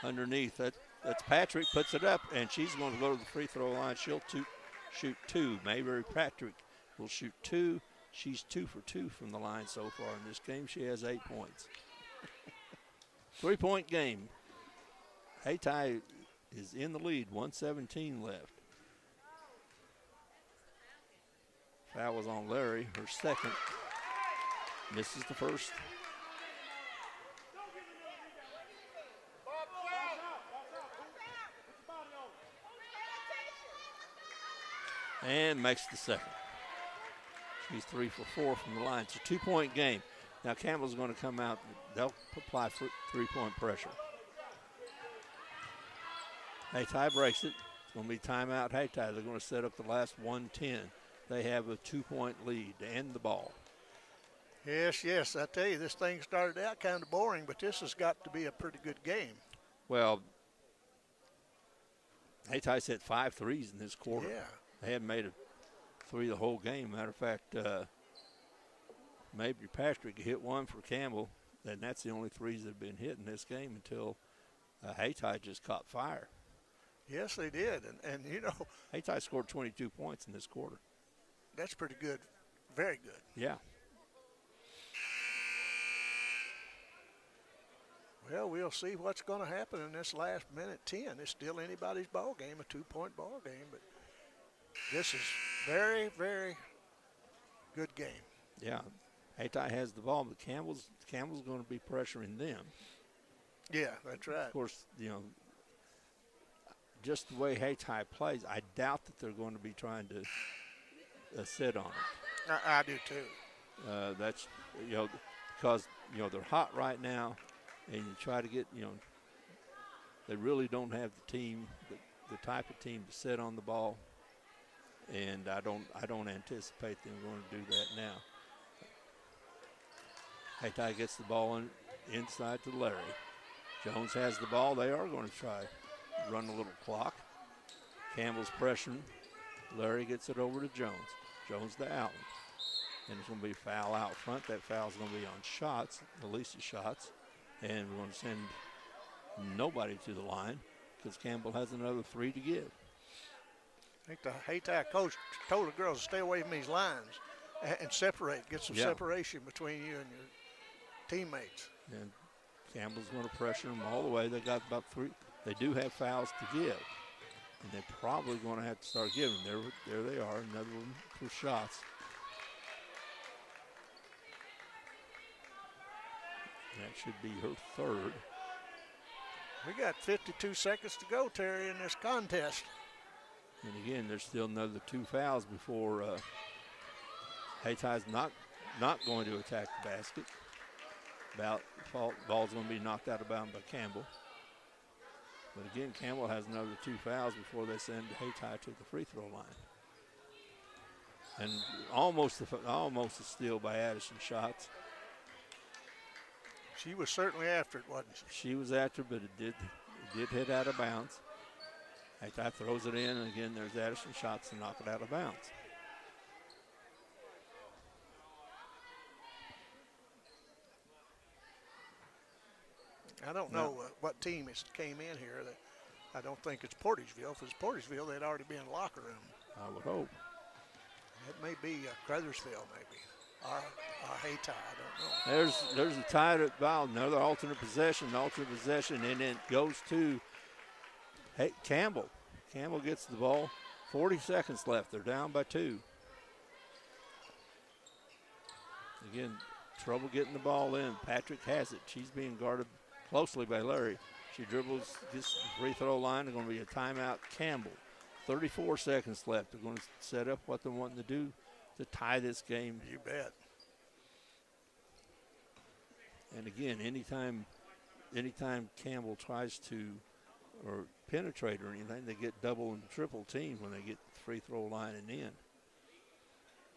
Underneath, that's Patrick, puts it up, and she's going to go to the free throw line. She'll shoot two. Mayberry Patrick will shoot two. She's 2 for 2 from the line so far in this game. She has 8 points. 3-point game. Hayti is in the lead, 1:17 left. Foul was on Larry, her second. Misses the first. And makes the second. She's 3 for 4 from the line. It's a 2-point game. Now Campbell's going to come out. They'll apply for 3-point pressure. Hayti breaks it. It's going to be timeout Hayti. They're going to set up the last 1:10. They have a 2-point lead to end the ball. Yes. I tell you, this thing started out kind of boring, but this has got to be a pretty good game. Well, Hayti's hit 5 threes in this quarter. Yeah. They hadn't made a three the whole game. Matter of fact, maybe Patrick hit one for Campbell, and that's the only threes that have been hit in this game until Hayti just caught fire. Yes, they did. And Hayti scored 22 points in this quarter. That's pretty good. Very good. Yeah. Well, we'll see what's going to happen in this last minute 10. It's still anybody's ball game, a 2-point ball game, but this is very, very good game. Yeah. Hayti has the ball, but Campbell's going to be pressuring them. Yeah, that's right. Of course, just the way Hayti plays, I doubt that they're going to be trying to sit on it. I do too. That's, because, they're hot right now, and you try to get, they really don't have the team, the type of team to sit on the ball, and I don't anticipate them going to do that now. Hayti gets the ball inside to Larry. Jones has the ball. They are going to try run a little clock. Campbell's pressuring. Larry gets it over to Jones. Jones to Allen. And it's going to be a foul out front. That foul's going to be on Shots, Elisa Shots. And we're going to send nobody to the line because Campbell has another 3 to give. I think the Hayti coach told the girls to stay away from these lines and separate, get some separation between you and your teammates. And Campbell's going to pressure them all the way. They got about 3. They do have fouls to give. And they're probably going to have to start giving. There they are, another one for Shots. That should be her third. We got 52 seconds to go, Terry, in this contest. And again, there's still another 2 fouls before Hayti's not going to attack the basket. Ball's going to be knocked out of bounds by Campbell. But again, Campbell has another 2 fouls before they send Hayti to the free throw line. And almost a steal by Addison Schatz. She was certainly after it, wasn't she? She was after it, but it did hit out of bounds. Hayti throws it in, and again, there's Addison Schatz to knock it out of bounds. I don't know what team came in here. I don't think it's Portageville. If it's Portageville, they'd already be in the locker room. I would hope. It may be Crothersville, maybe. Or Hayti, I don't know. There's a tied foul, another alternate possession, and it goes to Campbell. Campbell gets the ball. 40 seconds left. They're down by 2. Again, trouble getting the ball in. Patrick has it. She's being guarded closely by Larry. She dribbles, gets the free throw line. They're going to be a timeout. Campbell. 34 seconds left. They're going to set up what they're wanting to do to tie this game. You bet. And again, anytime Campbell tries to or penetrate or anything, they get double and triple teamed when they get the free throw line and in.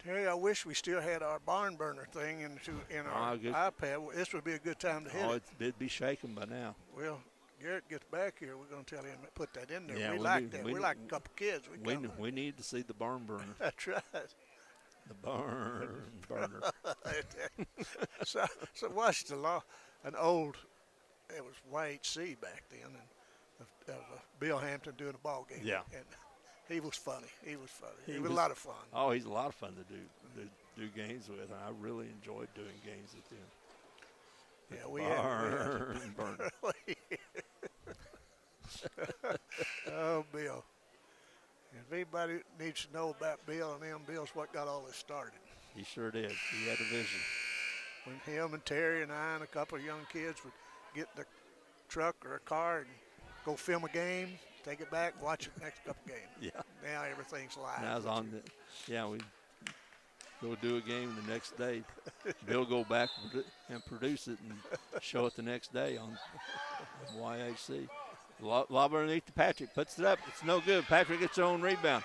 Terry, I wish we still had our barn burner thing in our iPad. This would be a good time to hit it. It'd be shaking by now. Well, Garrett gets back here. We're going to tell him to put that in there. Yeah, we like that. We're like a couple kids. We need to see the barn burner. That's right. The barn burner. so watched an old, it was YHC back then, and of Bill Hampton doing a ball game. Yeah. And he was funny. He was a lot of fun. Oh, he's a lot of fun to do games with. I really enjoyed doing games with him. Yeah, we had burner. Oh, Bill. If anybody needs to know about Bill and them, Bill's what got all this started. He sure did. He had a vision. When him and Terry and I and a couple of young kids would get in a truck or a car and go film a game, take it back, watch it the next couple games. Yeah. Now everything's live. Now it's on we go do a game the next day. Bill go back and produce it and show it the next day on YHC. Lob underneath to Patrick, puts it up. It's no good. Patrick gets her own rebound.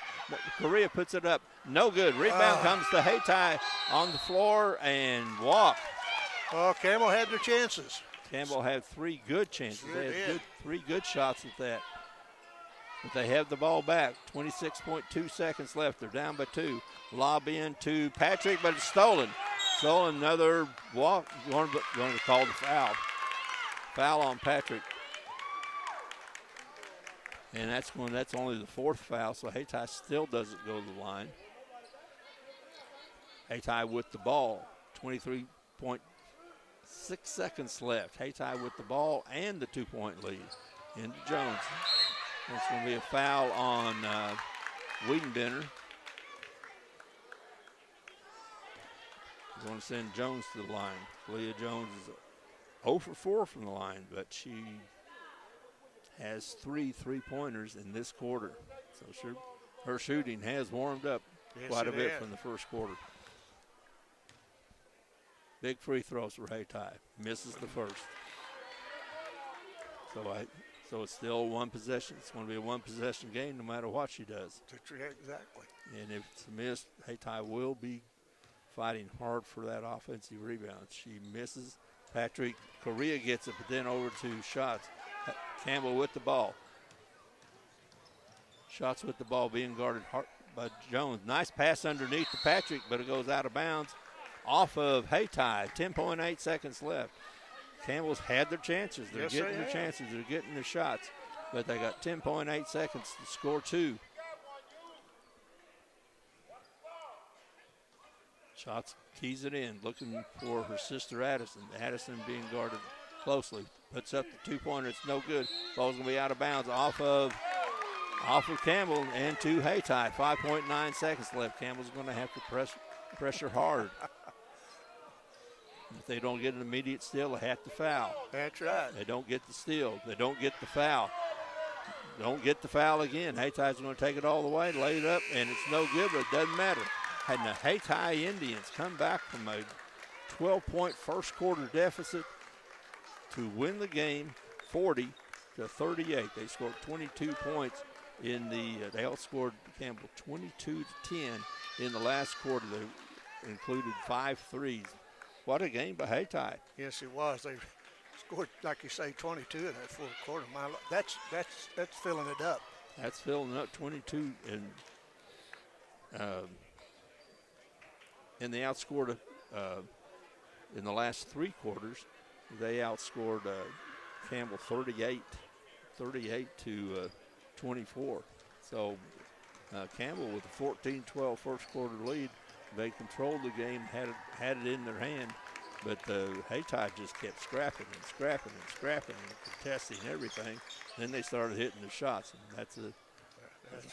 Correa puts it up. No good. Rebound comes to Hayti on the floor and walk. Oh, Campbell had their chances. Campbell had 3 good chances. Sure they had 3 good shots at that. But they have the ball back. 26.2 seconds left. They're down by 2. Lob in to Patrick, but it's stolen. Stolen, another walk. Going to call the foul. Foul on Patrick. And that's only the 4th foul, so Hayti still doesn't go to the line. Hayti with the ball. 23.6 seconds left. Hayti with the ball and the 2-point lead. Into Jones. That's going to be a foul on Wiedenbender. We're going to send Jones to the line. Leah Jones is 0 for 4 from the line, but she has 3 3-pointers in this quarter. So her shooting has warmed up quite a bit from the first quarter. Big free throws for Hayti. Misses the first. So it's still 1 possession. It's going to be a 1-possession game no matter what she does. Exactly. And if it's a miss, Hayti will be fighting hard for that offensive rebound. She misses. Patrick Correa gets it, but then over to Schatz. Campbell with the ball. Schatz with the ball being guarded by Jones. Nice pass underneath to Patrick, but it goes out of bounds off of Hayti. 10.8 seconds left. Campbell's had their chances. They're getting their chances. They're getting their shots. But they got 10.8 seconds to score 2. Schatz keys it in, looking for her sister Addison. Addison being guarded closely. Puts up the 2-pointer. It's no good. Ball's going to be out of bounds off of Campbell and to Hayti. 5.9 seconds left. Campbell's going to have to pressure hard. If they don't get an immediate steal, they have to foul. That's right. They don't get the steal. They don't get the foul. Don't get the foul again. Hayti's going to take it all the way, lay it up, and it's no good, but it doesn't matter. And the Hayti Indians come back from a 12-point first quarter deficit to win the game 40 to 38. They scored 22 points in they outscored Campbell 22 to 10 in the last quarter. They included 5 threes. What a game by Hayti. Yes, it was. They scored, like you say, 22 in that fourth quarter. That's filling it up. That's filling up 22, and they outscored in the last 3 quarters. They outscored Campbell 38 to 24. So Campbell with a 14-12 first quarter lead. They controlled the game, had it in their hand, but Hayti just kept scrapping and contesting everything. Then they started hitting the shots, and that's a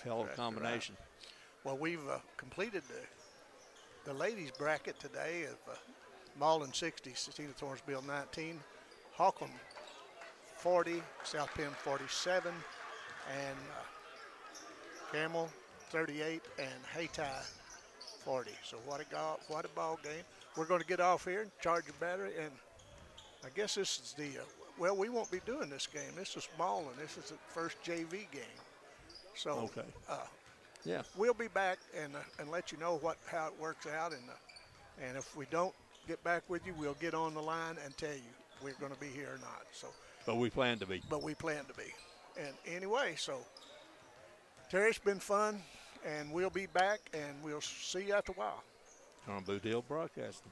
hell of a combination. Right. Well, we've completed the ladies bracket today of Malden 60, Cecina Thornsville 19, Holcomb 40, South Penn 47, and Camel 38, and Hayti 40. So what a ball game. We're going to get off here and charge your battery, and I guess this is well, we won't be doing this game. This is Malden. This is the first JV game. So okay. Yeah, we'll be back and let you know how it works out, and if we don't get back with you, we'll get on the line and tell you we're going to be here or not. So, but we plan to be. And anyway, so Terry, it's been fun, and we'll be back, and we'll see you after a while on Bootheel Broadcasting.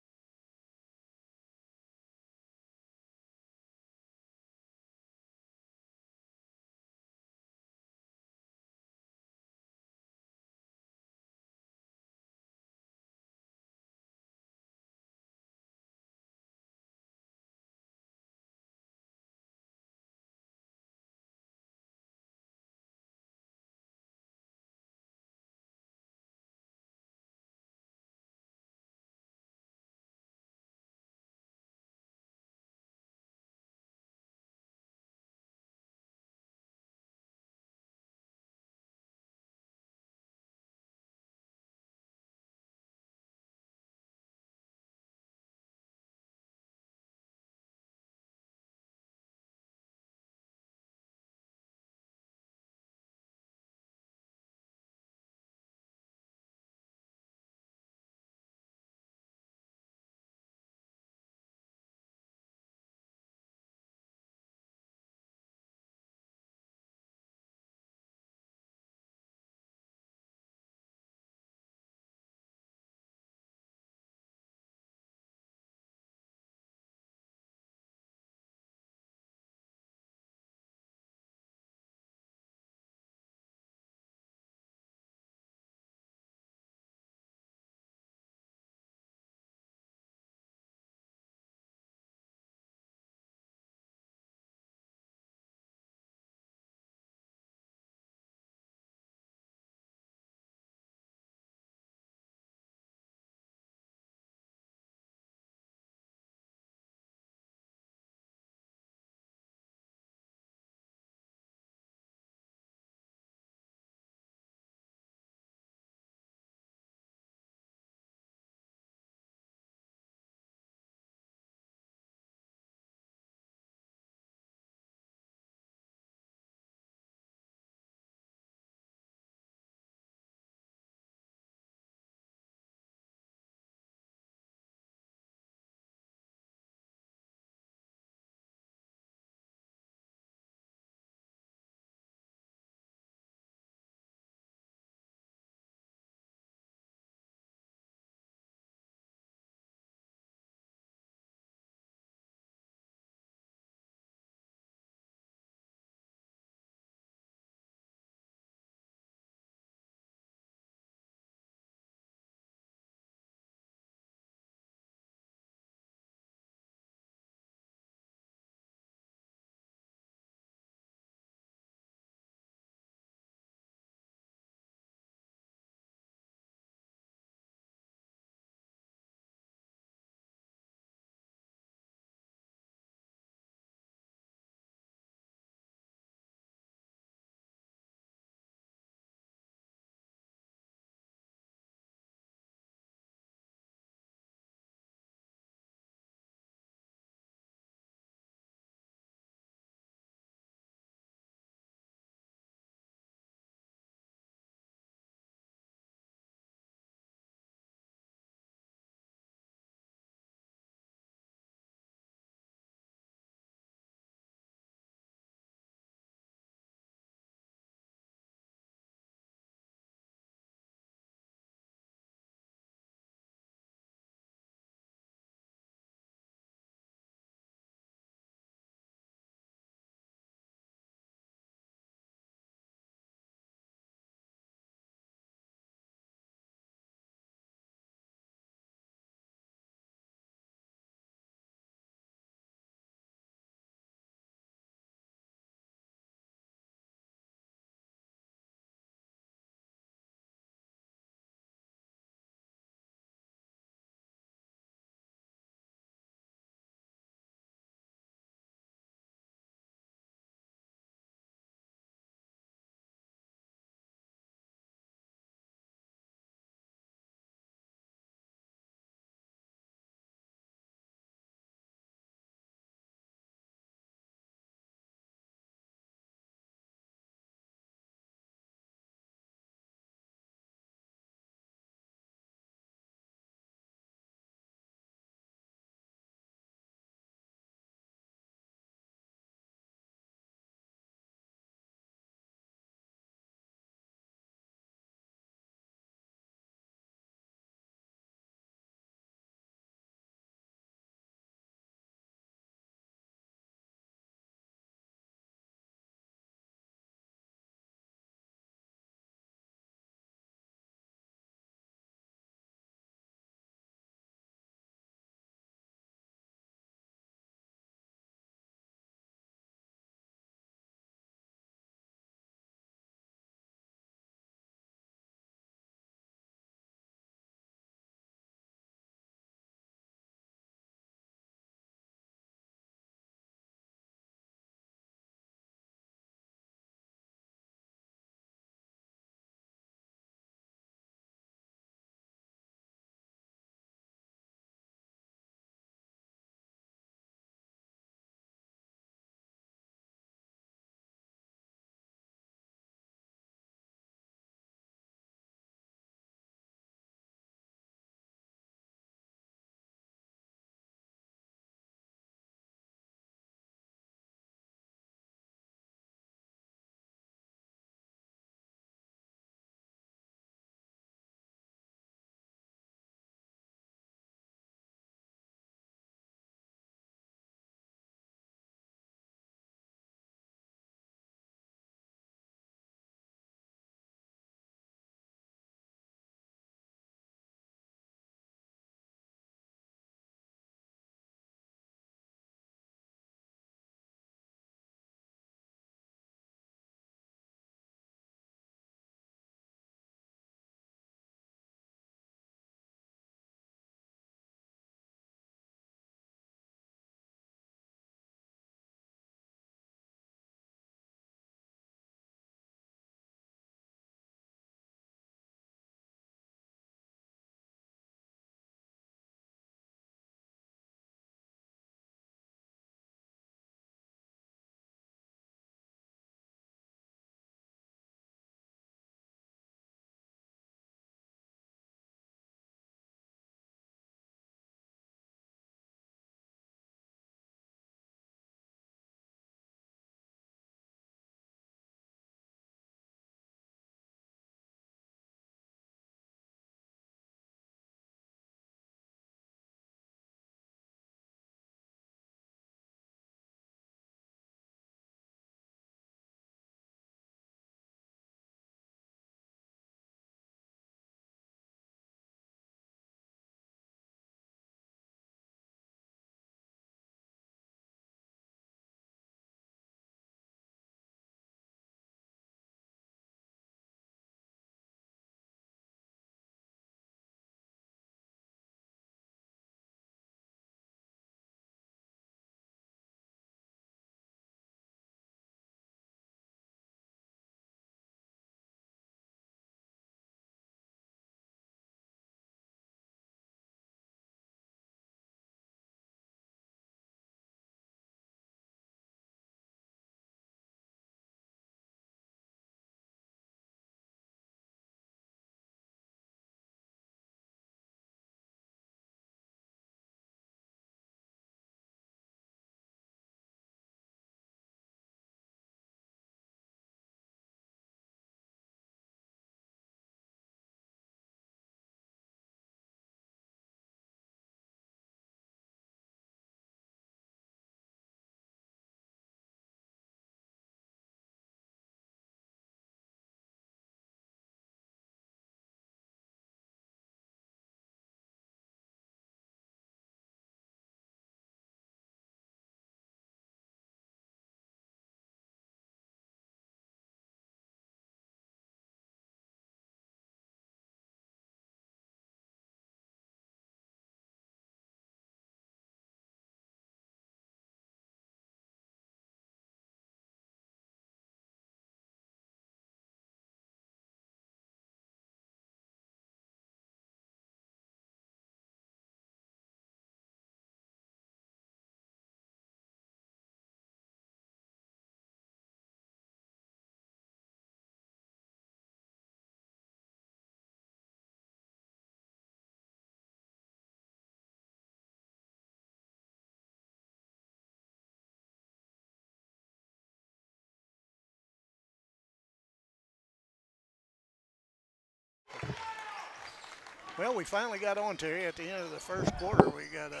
Well, we finally got on, Terry, at the end of the first quarter. We got a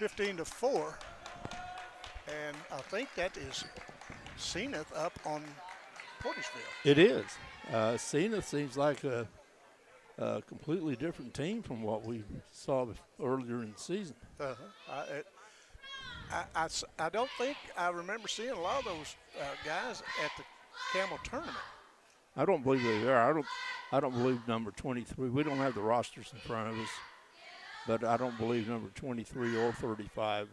15-4, and I think that is Zenith up on Portisville. It is. Zenith seems like a completely different team from what we saw earlier in the season. I don't think I remember seeing a lot of those guys at the Camel tournament. I don't believe they are. I don't believe number 23. We don't have the rosters in front of us, but I don't believe number 23 or 35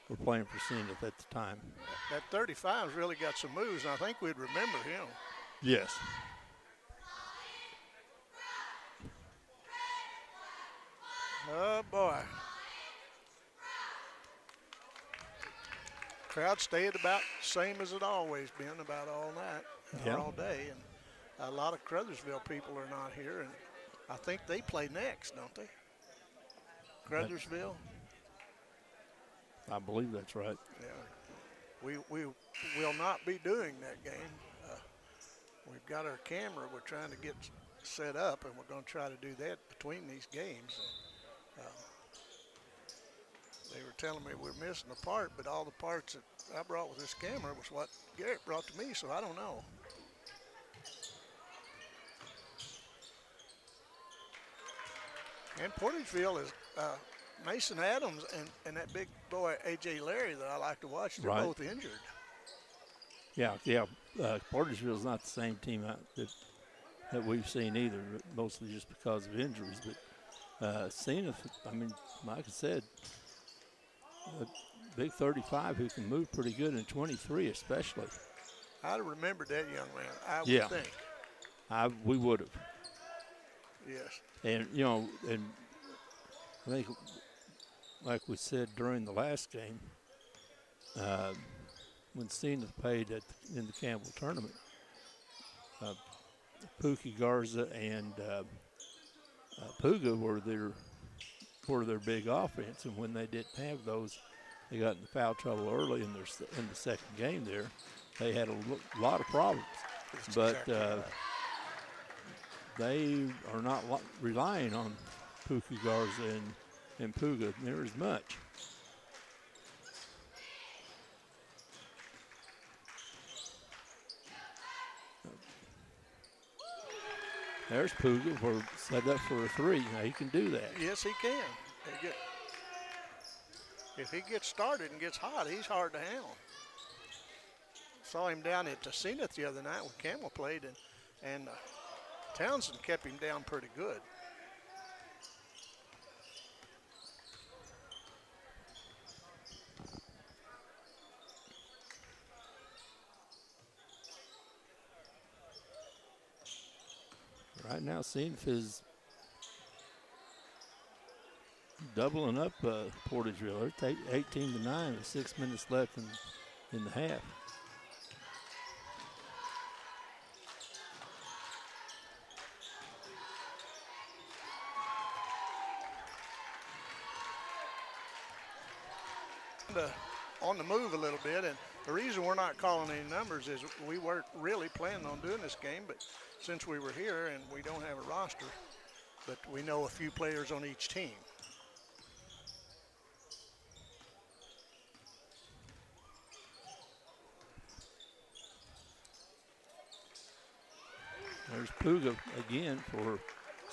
were playing for Zenith at the time. That 35's really got some moves, and I think we'd remember him. Yes. Oh, boy. Crowd stayed about the same as it always been about all night, or all day. And a lot of Crothersville people are not here, and I think they play next, don't they? Crothersville? I believe that's right. Yeah. We will not be doing that game. We've got our camera we're trying to get set up, and we're going to try to do that between these games. They were telling me we're missing a part, but all the parts that I brought with this camera was what Garrett brought to me, so I don't know. And Portisville is Mason Adams and that big boy A.J. Larry that I like to watch. They're both injured. Yeah. Portisville's not the same team that we've seen either, mostly just because of injuries. But Zenith, I mean, like I said, a big 35 who can move pretty good, and 23 especially. I'd have remembered that young man, I would think. We would have. Yes. And, and I think, like we said during the last game, when Zenith played in the Campbell tournament, Pookie Garza and Puga were their big offense, and when they didn't have those, they got into foul trouble early in the second game there. They had a lot of problems. But they are not relying on Pookie Garza and Puga near as much. There's Puga set up for a three. Now he can do that. Yes, he can. If he gets started and gets hot, he's hard to handle. Saw him down at Zenith the other night when Camel played, and Townsend kept him down pretty good. Right now, Zenith is doubling up Portisville. They're 18-9 with 6 minutes left in the half. On the move a little bit, and the reason we're not calling any numbers is we weren't really planning on doing this game, but since we were here and we don't have a roster, but we know a few players on each team. There's Puga again for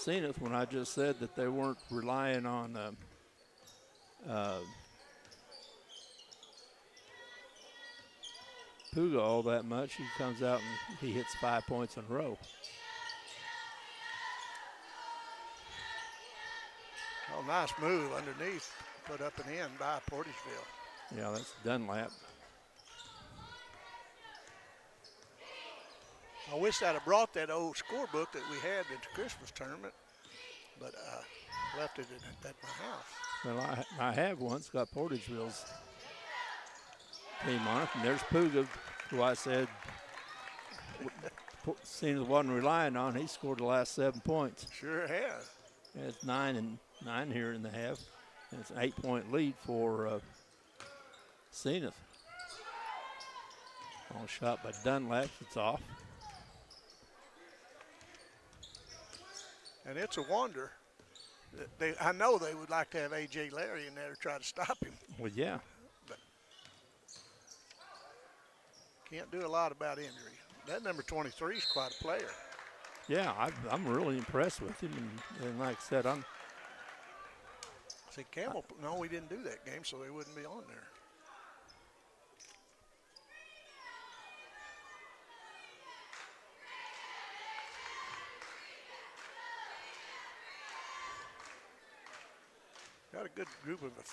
Zenith when I just said that they weren't relying on Puga all that much. He comes out and he hits 5 points in a row. Oh, nice move underneath, put up and in by Portisville. Yeah, that's Dunlap. I wish I'd have brought that old scorebook that we had at the Christmas tournament, but left it at my house. Well, I have one. It's got Portisville's team on it, and there's Puga, who I said Zenith wasn't relying on. He scored the last 7 points. Sure has. Yeah, it's 9-9 here in the half, and it's an 8-point lead for Zenith. Long shot by Dunlap. It's off. And it's a wonder. I know they would like to have A.J. Larry in there to try to stop him. Well, yeah. But can't do a lot about injury. That number 23 is quite a player. Yeah, I'm really impressed with him. And like I said, See, Campbell, no, we didn't do that game, so they wouldn't be on there. Got a good group of